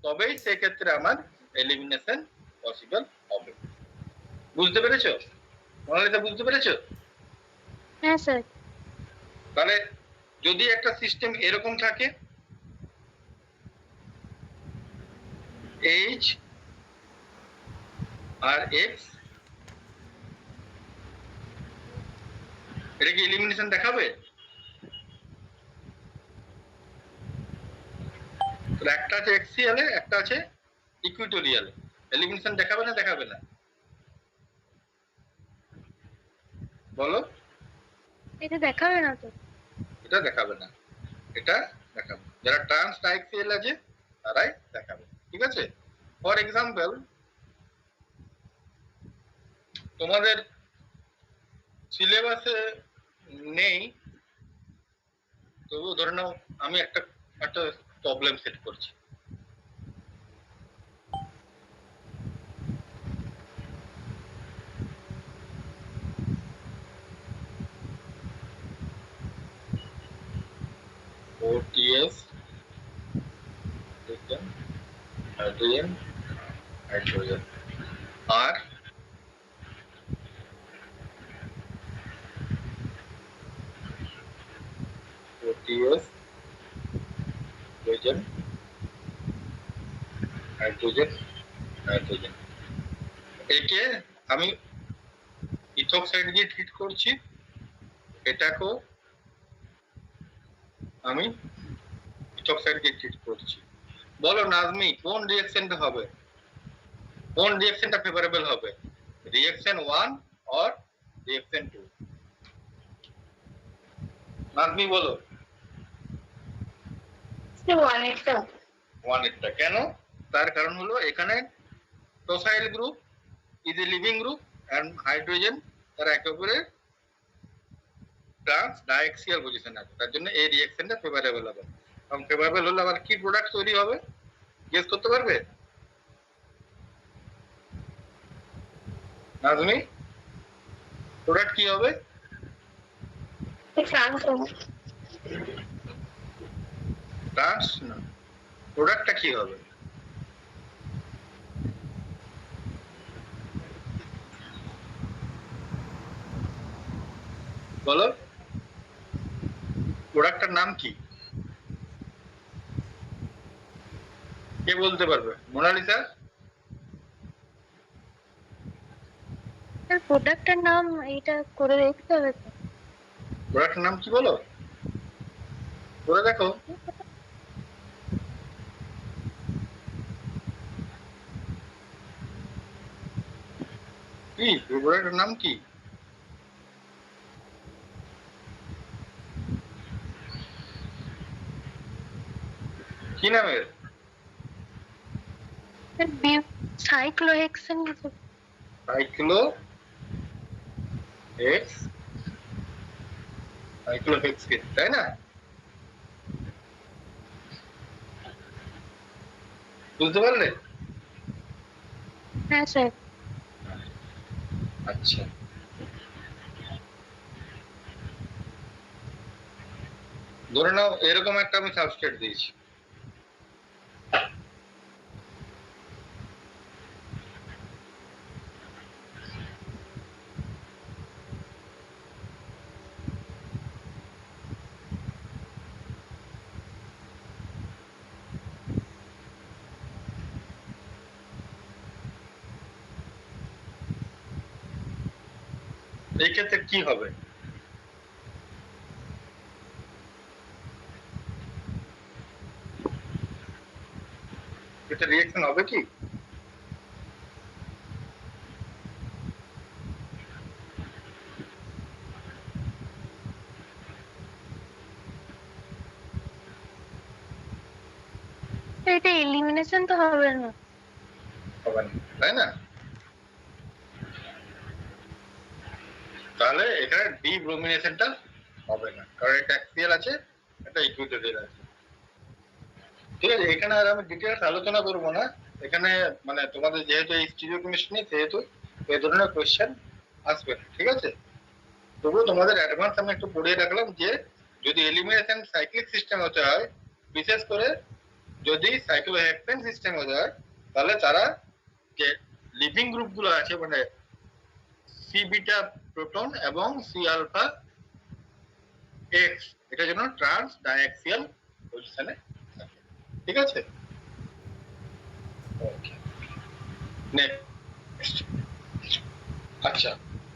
তবেই সেক্ষেত্রে আমার এলিমিনেশন পসিবল হবে। বুঝতে পেরেছো মোনালিসা? বুঝতে পেরেছো? হ্যাঁ স্যার। তাহলে যদি একটা সিস্টেম এরকম থাকে, এইচ আর এক্স, এটা কি এলিমিনেশন দেখাবে? তাহলে একটা আছে এক্সিয়ালে, একটা আছে ইকুইটোরিয়ালে, এলিমিনেশন দেখাবে না দেখাবে না বলো? এটা দেখাবে না তো। এটা দেখাবে না, এটা দেখাবে। যারা ট্রান্স ডাইঅ্যাক্সিয়াল আছে তারাই দেখাবে। ঠিক আছে, ফর এক্সাম্পল তোমাদের সিলেবাসে নেই, তবুও ধরে নাও আমি একটা একটা প্রবলেম সেট করছি। OTS হাইড্রোজেন হাইড্রোজেন আর OTS হাইড্রোজেন হাইড্রোজেন হাইড্রোজেন, একে আমি ইথোক্সাইড দিয়ে ট্রিট করছি, এটাকেও আমি ইথোক্সাইড দিয়ে ট্রিট করছি। বলো নাজমি, কোন রিঅ্যাকশনটা হবে, কোন রিঅ্যাকশনটা ফেভারেবল হবে, রিঅ্যাকশন 1 অর রিঅ্যাকশন 2? নাজমি বলো। 1 এটা কেন? তার কারণ হলো এখানে tosyl group is a leaving group and hydrogen তারা একে অপরের ট্রান্স ডাইঅ্যাক্সিয়াল পজিশনে আছে, তার জন্য এই রিঅ্যাকশনটা ফেভারেবল হবে। এবং ফেভারেবল হলে আবার কি প্রোডাক্ট তৈরি হবে, গেস করতে পারবে নাজমি? প্রোডাক্ট কি হবে? ট্রান্স না, প্রোডাক্টটা কি হবে বলো? প্রোডাক্টটার নাম কি? কে বলতে পারবে? মোনালিসা? স্যার প্রোডাক্টের নাম এটা করে দেখতে হবে তো? প্রোডাক্টের নাম কি বলো, বলে দেখো। কি প্রোডাক্টের নাম কি? কি নামের? স্যার সাইক্লোহেক্সেন কিছু। সাইক্লো এক্স, সাইক্লোহেক্সিন, তাই না? বুঝতে পারলে? হ্যাঁ স্যার। আচ্ছা, ধরে নাও এরকম একটা আমি সাবস্ট্রেট দিয়েছি, এই ক্ষেত্রে কি হবে? এটা রিঅ্যাকশন হবে কি? এটা এলিমিনেশন তো হবে না। হবে না, তাই না? তাহলে এখানে ডি ব্রোমিনেশনটা হবে না, কারণ এটা অ্যাক্সিয়াল আছে, এটা ইকুইটোরিয়াল আছে। ঠিক আছে, এখানে আর আমি ডিটেলস আলোচনা করবো না। এখানে মানে তোমাদের যেহেতু এই স্টিরিওকেমিস্ট্রি সেহেতু এই ধরনের কোয়েশ্চেন আসবে না, ঠিক আছে? তবুও তোমাদের অ্যাডভান্স আমি একটু পড়িয়ে রাখলাম যে যদি এলিমিনেশন সাইক্লিক সিস্টেম হতে হয়, বিশেষ করে যদি সাইক্লোহেক্সেন সিস্টেম হতে হয়, তাহলে তারা যে লিভিং গ্রুপগুলো আছে মানে সি বিটা প্রোটন এবং সি আলফা এক্স, এটা যেন ট্রান্স ডাইঅ্যাক্সিয়াল পজিশনে থাকে, ঠিক আছে? নেক্সট, আচ্ছা,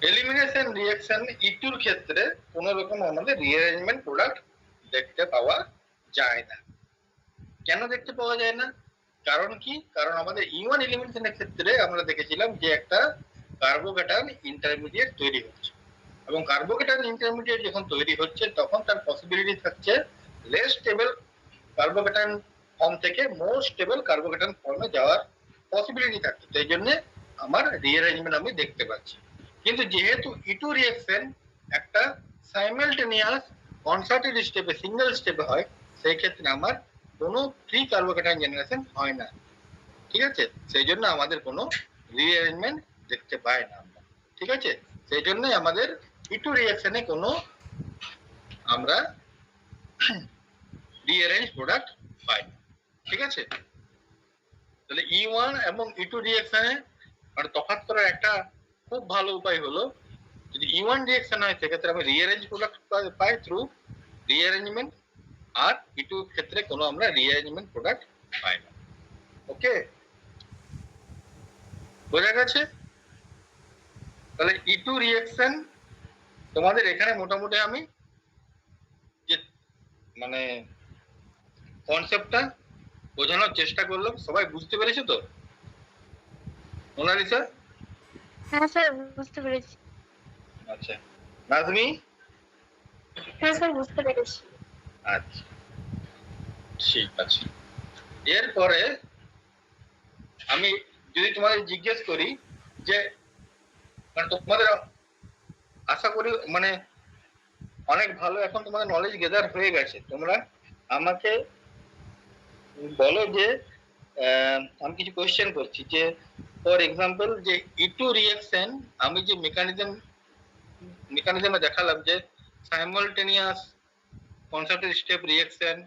এলিমিনেশন রিঅ্যাকশন ইটুর ক্ষেত্রে কোন রকম আমাদের রিঅ্যারেঞ্জমেন্ট প্রোডাক্ট দেখতে পাওয়া যায় না। কেন দেখতে পাওয়া যায় না? কারণ কি? কারণ আমাদের ইওয়ান এলিমিনেশনের ক্ষেত্রে আমরা দেখেছিলাম যে একটা কার্বোক্যাটায়ন ইন্টারমিডিয়েট তৈরি হচ্ছে, এবং কার্বোক্যাটায়ন ইন্টারমিডিয়েট যখন তৈরি হচ্ছে তখন তার পসিবিলিটি থাকছে লেস স্টেবল কার্বোক্যাটায়ন ফর্ম থেকে মোর স্টেবল কার্বোক্যাটায়ন ফর্মে যাওয়ার পসিবিলিটি থাকছে, সেই জন্য আমার রিঅ্যারেঞ্জমেন্ট আমি দেখতে পাচ্ছি। কিন্তু যেহেতু ইটু রিঅ্যাকশন একটা সাইমালটেনিয়াস কনসার্টেড স্টেপে সিঙ্গেল স্টেপে হয়, সেই ক্ষেত্রে আমার কোনো ফ্রি কার্বোক্যাটায়ন জেনারেশন হয় না, ঠিক আছে? সেই জন্য আমাদের কোনো রিঅ্যারেঞ্জমেন্ট দেখতে পাই না আমরা, ঠিক আছে? সেই জন্যই আমাদের ইটু রিঅ্যাকশনে কোনো আমরা রিঅ্যারেঞ্জ প্রোডাক্ট পাই না, ঠিক আছে? তাহলে E1 এবং E2 রিঅ্যাকশনে আর তফাৎ করার একটা খুব ভালো উপায় হলো, যদি E1 রিঅ্যাকশন হয় সেক্ষেত্রে আমি রিঅ্যারেঞ্জ প্রোডাক্ট পাই থ্রু রিঅ্যারেঞ্জমেন্ট, আর E2 ক্ষেত্রে কোনো আমরা রিঅ্যারেঞ্জমেন্ট প্রোডাক্ট পাই না। ওকে, বোঝা গেছে? তাহলে E2 রিঅ্যাকশন তোমাদের এখানে মোটামুটি আমি যে মানে কনসেপ্টটা বোঝানোর চেষ্টা করলাম, সবাই বুঝতে পেরেছো তো? মোনালিসা? হ্যাঁ স্যার বুঝতে পেরেছি। আচ্ছা, নাজমি? হ্যাঁ স্যার বুঝতে পেরেছি। আচ্ছা, ঠিক আছে। এরপরে আমি যদি তোমাদের জিজ্ঞেস করি যে মানে তোমাদের আশা করি মানে অনেক ভালো এখন তোমাদের নলেজ গেদার হয়ে গেছে, তোমরা আমাকে বলো যে আমি কিছু কোয়েশ্চেন করছি যে ফর এক্সাম্পল যে ইটু রিঅ্যাকশন আমি যে মেকানিজমে দেখালাম যে সাইমালটেনিয়াস কনসার্টেড স্টেপ রিঅ্যাকশন,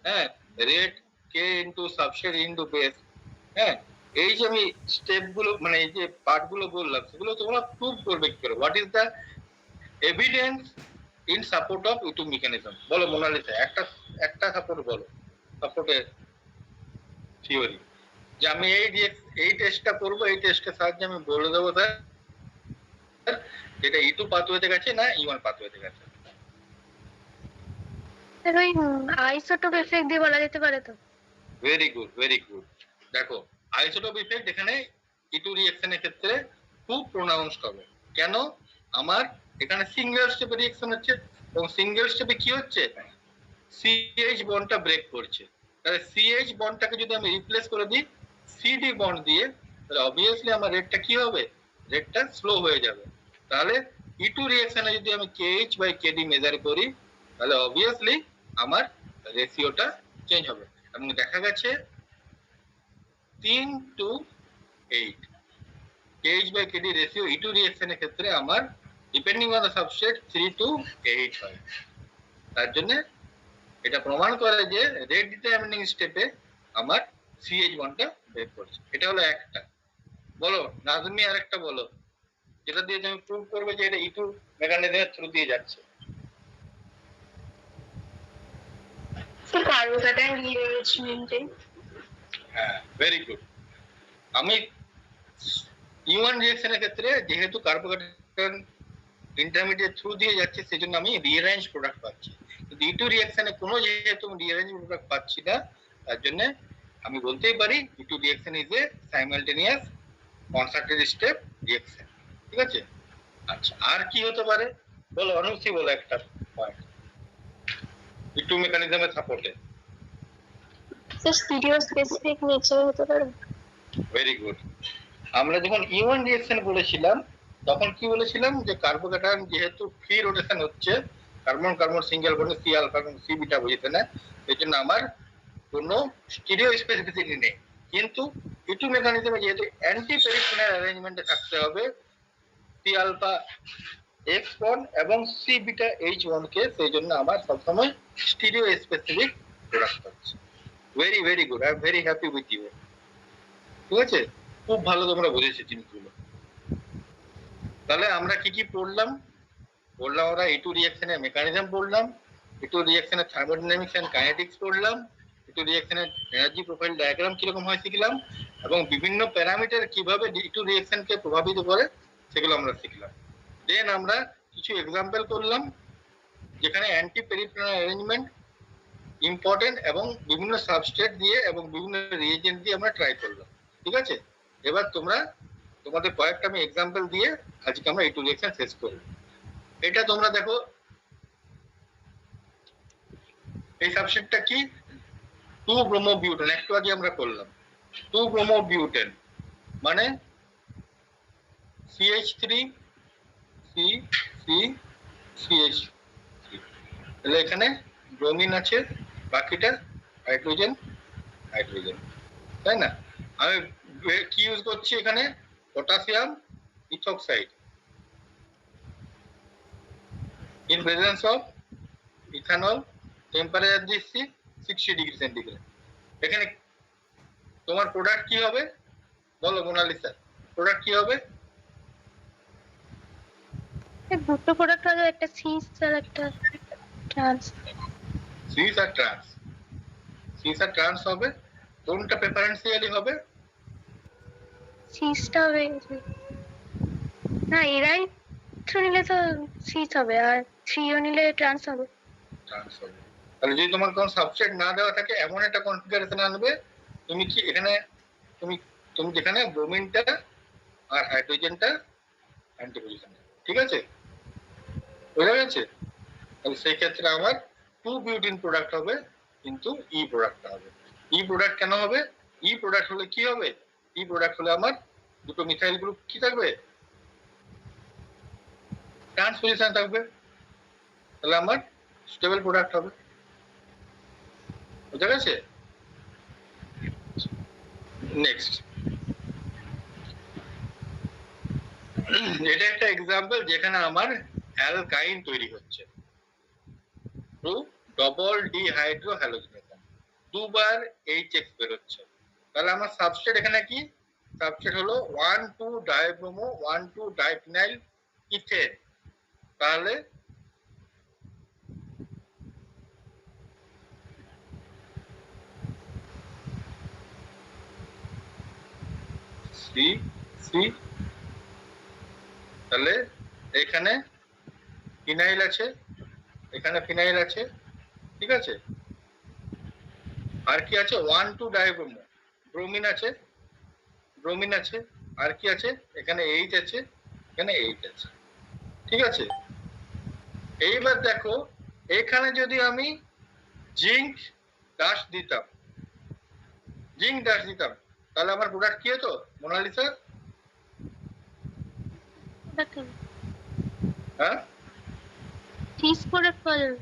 হ্যাঁ, রেট কে ইনটু সাবস্ট্রেট ইনটু বেস, হ্যাঁ, এই যে আমি স্টেপ গুলো মানে এই যে পার্ট গুলো বললাম সেগুলো তোমরা প্রুভ করবে কি করে? What is the evidence in support of E two mechanism. বলো মোনালিসা, একটা একটা সাপোর্ট বলো, সাপোর্টের থিওরি, যে আমি এই টেস্টটা করবো, এই টেস্টের সাহায্যে আমি বলে দেবো স্যার যেটা ইটু পাথওয়েতে গেছে না ইওয়ান পাথওয়েতে গেছে। স্যার ওই আইসোটোপ এফেক্ট দিয়ে বলা যেতে পারে তো? Very good, very good. দেখো আইসোটোপ ইফেক্ট এখানে ইটু রিঅ্যাকশনের ক্ষেত্রে খুব প্রোনাউন্সড হবে। কেন? আমার এখানে সিঙ্গেল স্টেপে রিঅ্যাকশন হচ্ছে, এবং সিঙ্গেল স্টেপে কি হচ্ছে, সিএইচ বন্ডটা ব্রেক করছে। তাহলে সিএইচ বন্ডটাকে যদি আমি রিপ্লেস করে দিই সিডি বন্ড দিয়ে, তাহলে অবভিয়াসলি আমার রেটটা কি হবে, রেটটা স্লো হয়ে যাবে। তাহলে ইটু রিঅ্যাকশনে যদি আমি কেএইচ বাই কেডি মেজার করি, তাহলে অবভিয়াসলি আমার রেশিওটা চেঞ্জ হবে। এবং দেখা গেছে 3:8 কেএইচ বাই কেডি রেশিও ইটু রিঅ্যাকশনের ক্ষেত্রে আমার ডিপেন্ডিং অন দ্য সাবস্ট্রেট 3:8 হয়। তার জন্য এটা প্রমাণ করে যে রেট ডিটারমিনিং স্টেপে আমার সিএইচ বন্ডটা ব্রেক করছে। এটা হলো একটা। বলো নাজমি, আরেকটা বলো যেটা দিয়ে তুমি প্রুভ করবে যে এটা ইটু মেকানিজমের থ্রু দিয়ে যাচ্ছে। কার্বোক্যাটায়ন রিঅ্যারেঞ্জমেন্টে। হ্যাঁ, ভেরি গুড। আমি ইওয়ান রিঅ্যাকশনের ক্ষেত্রে যেহেতু কার্বোক্যাটায়ন ইন্টারমিডিয়েট থ্রু দিয়ে যাচ্ছে সেজন্য আমি রিঅ্যারেঞ্জ প্রোডাক্ট পাচ্ছি। কিন্তু ইটু রিঅ্যাকশনে কোনো যেহেতু রিঅ্যারেঞ্জ প্রোডাক্ট পাচ্ছি না, তার জন্য আমি বলতেই পারি E two reaction is a simultaneous concerted step reaction. ঠিক আছে? আচ্ছা, আর কি হতে পারে বলো অনুসি, বলো একটা পয়েন্ট ইটু মেকানিজমের সাপোর্টে। স্যার স্টিরিও স্পেসিফিক নেচার হতে পারে। Very good. আমরা যখন ইওয়ান রিঅ্যাকশন বলেছিলাম তখন কি বলেছিলাম, যে কার্বোক্যাটায়ন যেহেতু ফ্রি রোটেশন হচ্ছে, কার্বন কার্বন সিঙ্গেল বন্ডে সি আলফা এবং সি বিটা বুঝতে না, এই জন্য আমার কোনো স্টিরিও স্পেসিফিসিটি নেই। কিন্তু ইটু মেকানিজমে যেহেতু অ্যান্টি পেরিফেরাল অ্যারেঞ্জমেন্টে থাকতে হবে সি আলফা এক্স বন্ড এবং সি বিটা এইচ বন্ড কে, সেই জন্য আমার সবসময় স্টিরিও স্পেসিফিক প্রোডাক্ট হচ্ছে। Very very good, I am very happy with you. ঠিক আছে, খুব ভালো তোমরা বুঝেছো জিনিসগুলো। তাহলে আমরা কি কি পড়লাম? আমরা ইটু রিঅ্যাকশনের মেকানিজম পড়লাম, ইটু রিঅ্যাকশনের থার্মোডাইনামিক্স এন্ড কাইনেটিক্স পড়লাম, ইটু রিঅ্যাকশনের এনার্জি প্রোফাইল ডায়াগ্রাম কিরকম হয় শিখলাম, এবং বিভিন্ন প্যারামিটার কিভাবে ইটু রিঅ্যাকশনকে প্রভাবিত করে সেগুলো আমরা শিখলাম। দেন আমরা কিছু এক্সাম্পল করলাম যেখানে অ্যান্টি পেরিফেরাল অ্যারেঞ্জমেন্ট ইম্পর্টেন্ট এবং বিভিন্ন সাবস্ট্রেট দিয়ে এবং বিভিন্ন রিএজেন্ট দিয়ে আমরা ট্রাই করলাম। ঠিক আছে, এবার তোমরা তোমাদের কয়েকটা আমি এক্সাম্পল দিয়ে আজকে আমরা ইটু রিঅ্যাকশন শেষ করব। এটা তোমরা দেখো, এই সাবস্ট্রেটটা কি, 2-ব্রোমোবিউটেন। একটু আগে আমরা করলাম 2-ব্রোমোবিউটেন মানে CH3 C C CH3, তাহলে এখানে ব্রোমিন আছে, বাকিটা হাইড্রোজেন হাইড্রোজেন, তাই না? আমি কি ইউজ করছি এখানে, potassium ethoxide in presence of ethanol, temperature দিচ্ছি 60 ডিগ্রি সেন্টিগ্রেড। এখানে তোমার প্রোডাক্ট কি হবে বলো মোনালিসা, প্রোডাক্ট কি হবে? দুটো প্রোডাক্ট হবে, একটা সিস আর একটা ট্রান্স। সিস আর ট্রান্স, সিস আর ট্রান্স হবে। কোনটা প্রেফারেন্সিয়ালি হবে? সিসটা হবে না, এরাই থ্রু নিলে তো সিস হবে, আর থ্রিও নিলে ট্রান্স হবে। ট্রান্স হবে। তাহলে যদি তোমার কোনো সাবস্ট্রেট না দেওয়া থাকে এমন একটা কনফিগারেশন আনবে, তুমি কি এখানে তুমি তুমি যেখানে ব্রোমিনটা আর হাইড্রোজেনটা অ্যান্টি পজিশন, ঠিক আছে, বোঝা গেছে? তাহলে সেই ক্ষেত্রে আমার 2-বিউটিন প্রোডাক্ট হবে, কিন্তু ই প্রোডাক্টটা হবে। ই প্রোডাক্ট কেন হবে? ই প্রোডাক্ট হলে কি হবে, ই প্রোডাক্ট হলে আমার দুটো মিথাইল গ্রুপ কি থাকবে, ট্রান্স পজিশন থাকবে, তাহলে আমার স্টেবল প্রোডাক্ট হবে। বোঝা গেছে? নেক্সট, এটা একটা এক্সাম্পল যেখানে আমার অ্যালকাইন তৈরি হচ্ছে থ্রু ডবল ডিহাইড্রো হ্যালোজিনেশন, দুবার এইচএক্স বেরোচ্ছে। তাহলে আমার সাবস্ট্রেট এখানে কি, সাবস্ট্রেট হলো 1,2-ডাইব্রোমো 1,2-ডাইফিনাইল ইথেন। তাহলে সি সি, তাহলে এখানে ফিনাইল আছে, এখানে ফিনাইল আছে, ঠিক আছে। আর কি আছে? 1,2 ডাইব্রোমো, ব্রোমিন আছে, ব্রোমিন আছে, আর কি আছে? এখানে এইচ আছে, এখানে এইচ আছে, ঠিক আছে। এইবার দেখো এখানে যদি আমি জিঙ্ক ডাস্ট দিতাম, জিঙ্ক ডাস্ট দিতাম, তাহলে আমার প্রোডাক্ট কি হতো মোনালিসা? ওটা কেন হ্যাঁ, চিজ প্রোডাক্ট পাওয়া যাবে?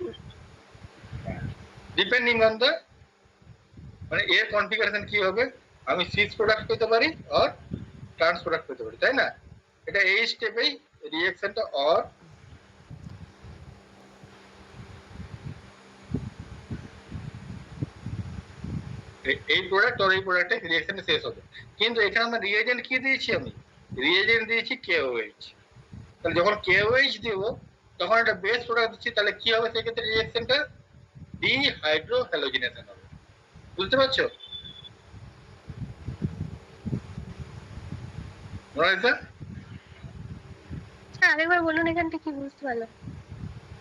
ডিপেন্ডিং অন দ্য, মানে এর কনফিগারেশন কি হবে, আমি সিস প্রোডাক্ট পেতে পারি আর ট্রান্স প্রোডাক্ট পেতে পারি, তাই না? এটা এই স্টেপেই রিঅ্যাকশনটা অর এই প্রোডাক্ট আর এই প্রোডাক্টে রিঅ্যাকশনটা শেষ হবে। কিন্তু এখানে আমরা রিএজেন্ট কি দিয়েছি? আমি রিএজেন্ট দিয়েছি KOH। তাহলে যখন KOH দেব তখন একটা বেস প্রোডাক্ট দিচ্ছি, তাহলে কি হবে সেক্ষেত্রে রিঅ্যাকশনটা? ডিহাইড্রোহ্যালোজিনেশন হবে। বুঝতে পারছো মোনালিসা? আচ্ছা আরেকবার বলুন, এখানটা কি বুঝতে পারলাম?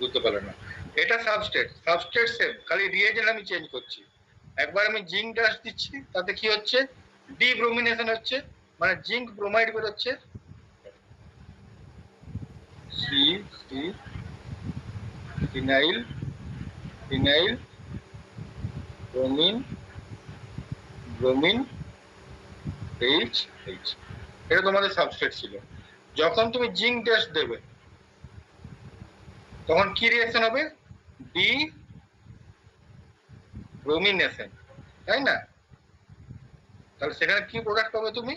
বুঝতে পারলে না? এটা সাবস্ট্রেট, সাবস্ট্রেট সেম, খালি রিএজেন্ট আমি চেঞ্জ করছি। একবার আমি জিঙ্ক ডাস্ট দিচ্ছি, তাতে কি হচ্ছে? ডিব্রোমিনেশন হচ্ছে, মানে জিঙ্ক ব্রোমাইড বেরোচ্ছে, C C, phenyl phenyl, bromine bromine, H H. এটা তোমাদের সাবস্ট্রেট ছিল। যখন তুমি জিঙ্ক ডাস্ট দেবে তখন কি রিঅ্যাকশন হবে? ডি ব্রোমিনেশন, তাই না? তাহলে সেখানে কি প্রোডাক্ট পাবে তুমি?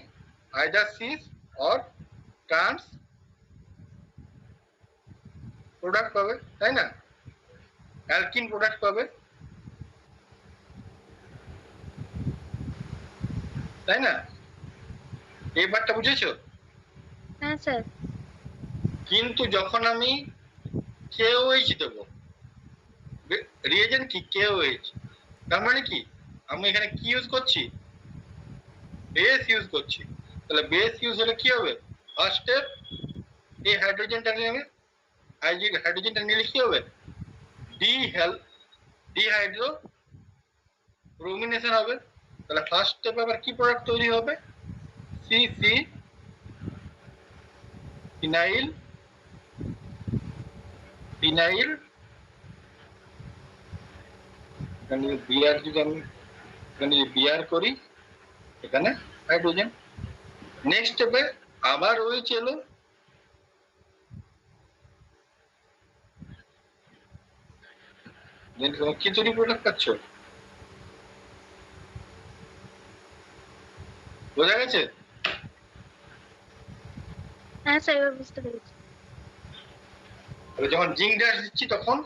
Either cis or trans product পাবে, তাই না? অ্যালকিন প্রোডাক্ট পাবে, তাই না? এই ব্যাপারটা বুঝেছো? হ্যাঁ স্যার। কিন্তু যখন আমি KOH দেব, রিএজেন্ট কি KOH, তার মানে কি আমি এখানে কি ইউজ করছি? বেস ইউজ করছি। তাহলে বেস ইউজ হলে কি হবে? ফার্স্ট স্টেপ, এই হাইড্রোজেনটা নিয়ে হাইড্রোজেনটা নিলে কি হবে? ডিহাইড্রো ব্রোমিনেশন হবে। তাহলে ফার্স্ট স্টেপে আবার কি প্রোডাক্ট তৈরি হবে? সি সি, ফিনাইল ফিনাইল, এখানে বিআর, যদি আমি এখানে বিআর করি, এখানে হাইড্রোজেন। নেক্সট স্টেপে আবার ওই এলো, দেন তুমি কি তৈরি প্রোডাক্ট পাচ্ছ? বোঝা গেছে? হ্যাঁ স্যার, এবার বুঝতে পেরেছি। তাহলে যখন জিঙ্ক ড্যাশ দিচ্ছি তখন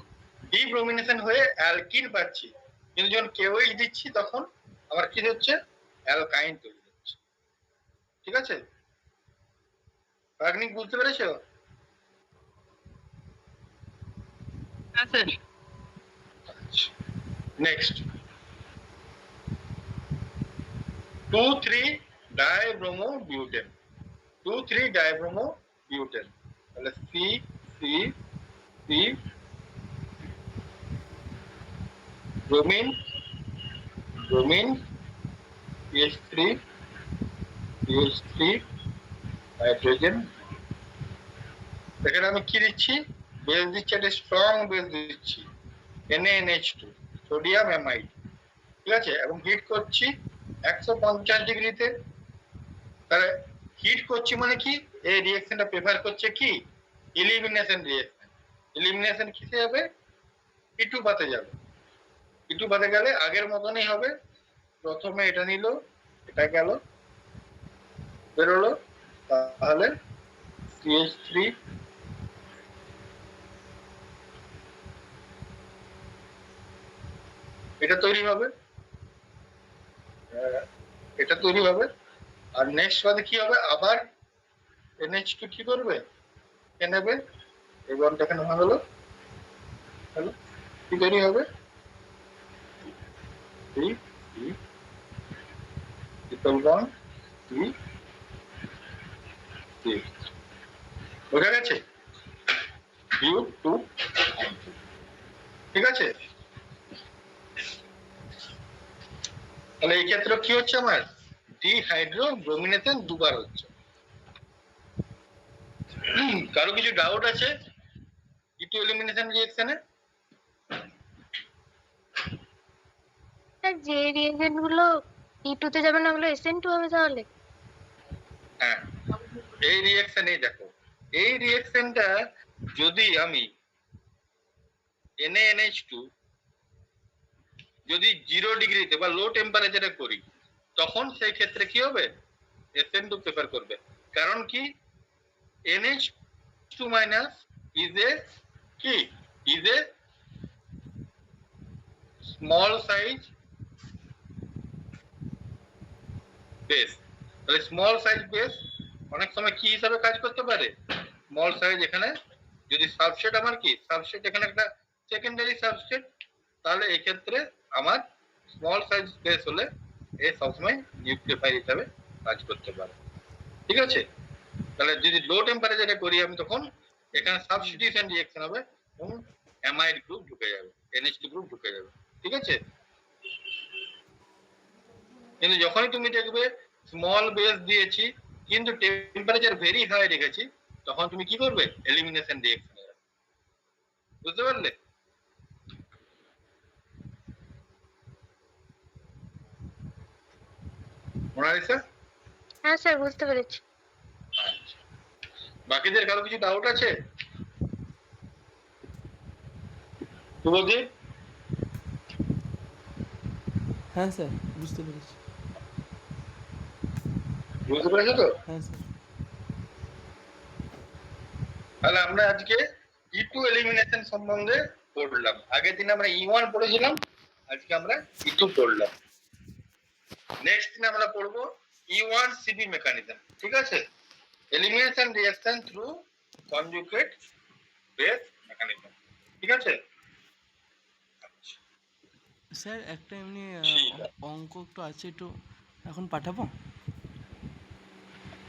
ডিব্রোমিনেশন হয়ে অ্যালকিন পাচ্ছি, কিন্তু যখন KOH দিচ্ছি তখন আবার কি হচ্ছে? অ্যালকাইন তৈরি হচ্ছে, ঠিক আছে? রাগনিক বুঝতে পেরেছো? হ্যাঁ স্যার। নেক্সট 2,3-dibromobutane, 2,3-dibromobutane, তাহলে C C C, bromine bromine, CH3 CH3, hydrogen. এখানে আমি কি দিচ্ছি? বেস দিচ্ছি, একটা স্ট্রং বেস দিচ্ছি, NaNH2, সোডিয়াম অ্যামাইড, ঠিক আছে? এবং হিট করছি 150 ডিগ্রিতে। তাহলে হিট করছি মানে কি? এই রিঅ্যাকশনটা প্রেফার করছে কি? Elimination reaction. এলিমিনেশন কিসে যাবে? E2 পাতে যাবে। E2 পাতে গেলে আগের মতনই হবে, প্রথমে এটা নিল, এটা গেল, বেরোলো, তাহলে CH3, এটা তৈরি হবে, এটা তৈরি হবে। আর নেক্সট বাদে কি হবে? আবার NH2 কি করবে? এ নেবে, এই বনটা এখানে ভাঙলো, হলো, কি তৈরি হবে? ট্রিপল বন্ড, বোঝা গেছে? ইউ টু, ঠিক আছে? তাহলে এই ক্ষেত্রে কি হচ্ছে আমার, ডিহাইড্রোব্রোমিনেশন দুবার হচ্ছে। কারো কিছু ডাউট আছে ইটু এলিমিনেশন রিঅ্যাকশনে? স্যার যে রিয়েজেন্ট গুলো E2 তে যাবে না ওগুলো SN2 হবে তাহলে? হ্যাঁ, এই রিঅ্যাকশন, এই দেখো, এই রিঅ্যাকশনটা যদি আমি NaNH2 যদি 0 ডিগ্রিতে বা লো টেম্পারেচারে করি, তখন সেই ক্ষেত্রে কি হবে, SN2 প্রেফার করবে। কারণ কি, NH2 মাইনাস ইজ এ কি, is a small size base. তাহলে স্মল সাইজ বেস অনেক সময় কি হিসাবে কাজ করতে পারে, স্মল সাইজ, এখানে যদি সাবস্ট্রেট আমার কি, সাবস্ট্রেট এখানে একটা সেকেন্ডারি সাবস্ট্রেট, তাহলে এই ক্ষেত্রে আমার স্মল সাইজ বেস হলে এ সবসময় নিউক্লিওফাইল হিসাবে কাজ করতে পারে। ঠিক আছে? তাহলে যদি লো টেম্পারেচারে করি আমি, তখন এখানে সাবস্টিটিউশন রিঅ্যাকশন হবে এবং অ্যামাইড গ্রুপ ঢুকে যাবে, NH2 গ্রুপ ঢুকে যাবে। ঠিক আছে? কিন্তু যখনই তুমি দেখবে স্মল বেস দিয়েছি কিন্তু টেম্পারেচার ভেরি হাই রেখেছি, তখন তুমি কি করবে, এলিমিনেশন রিঅ্যাকশন। বুঝতে পারলে? মোনালিসা? হ্যাঁ স্যার বুঝতে পেরেছি। আচ্ছা, বাকিদের কারো কিছু ডাউট আছে? শুভদীপ? হ্যাঁ স্যার, বুঝতে পেরেছি। বুঝতে পেরেছো তো? হ্যাঁ স্যার। তাহলে আমরা আজকে E2 এলিমিনেশন সম্বন্ধে পড়লাম। আগের দিন আমরা E1 পড়েছিলাম, আজকে আমরা E2 পড়লাম। নেক্সট দিন আমরা পড়বো E1 CB মেকানিজম। ঠিক আছে? Elimination reaction through conjugate base mechanism. ঠিক আছে? স্যার একটা এমনি ঠিক আছে। অঙ্ক একটু আছে, একটু এখন পাঠাবো?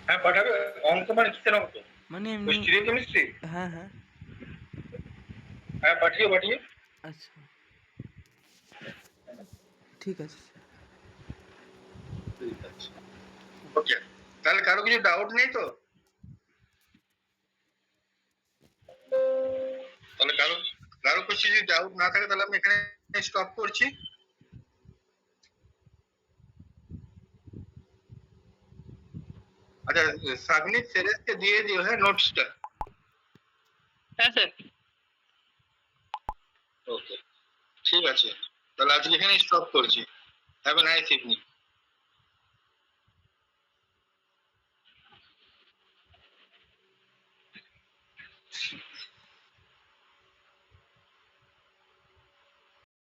হ্যাঁ পাঠাবে। অঙ্ক মানে কিসের অঙ্ক? মানে এমনি। কেমিস্ট্রি? হ্যাঁ হ্যাঁ। হ্যাঁ পাঠিয়ে। আচ্ছা, ঠিক আছে। ঠিক আছে, ওকে। তাহলে কারো কিছু ডাউট নেই তো? তাহলে কারো কিছু যদি ডাউট না থাকে তাহলে আমি এখানে স্টপ করছি। আচ্ছা, সাবমিট সেরেসকে দিয়ে দিও হ্যাঁ নোটসটা। হ্যাঁ স্যার। ওকে, ঠিক আছে। তাহলে আজকে এখানে স্টপ করছি। Have a nice evening.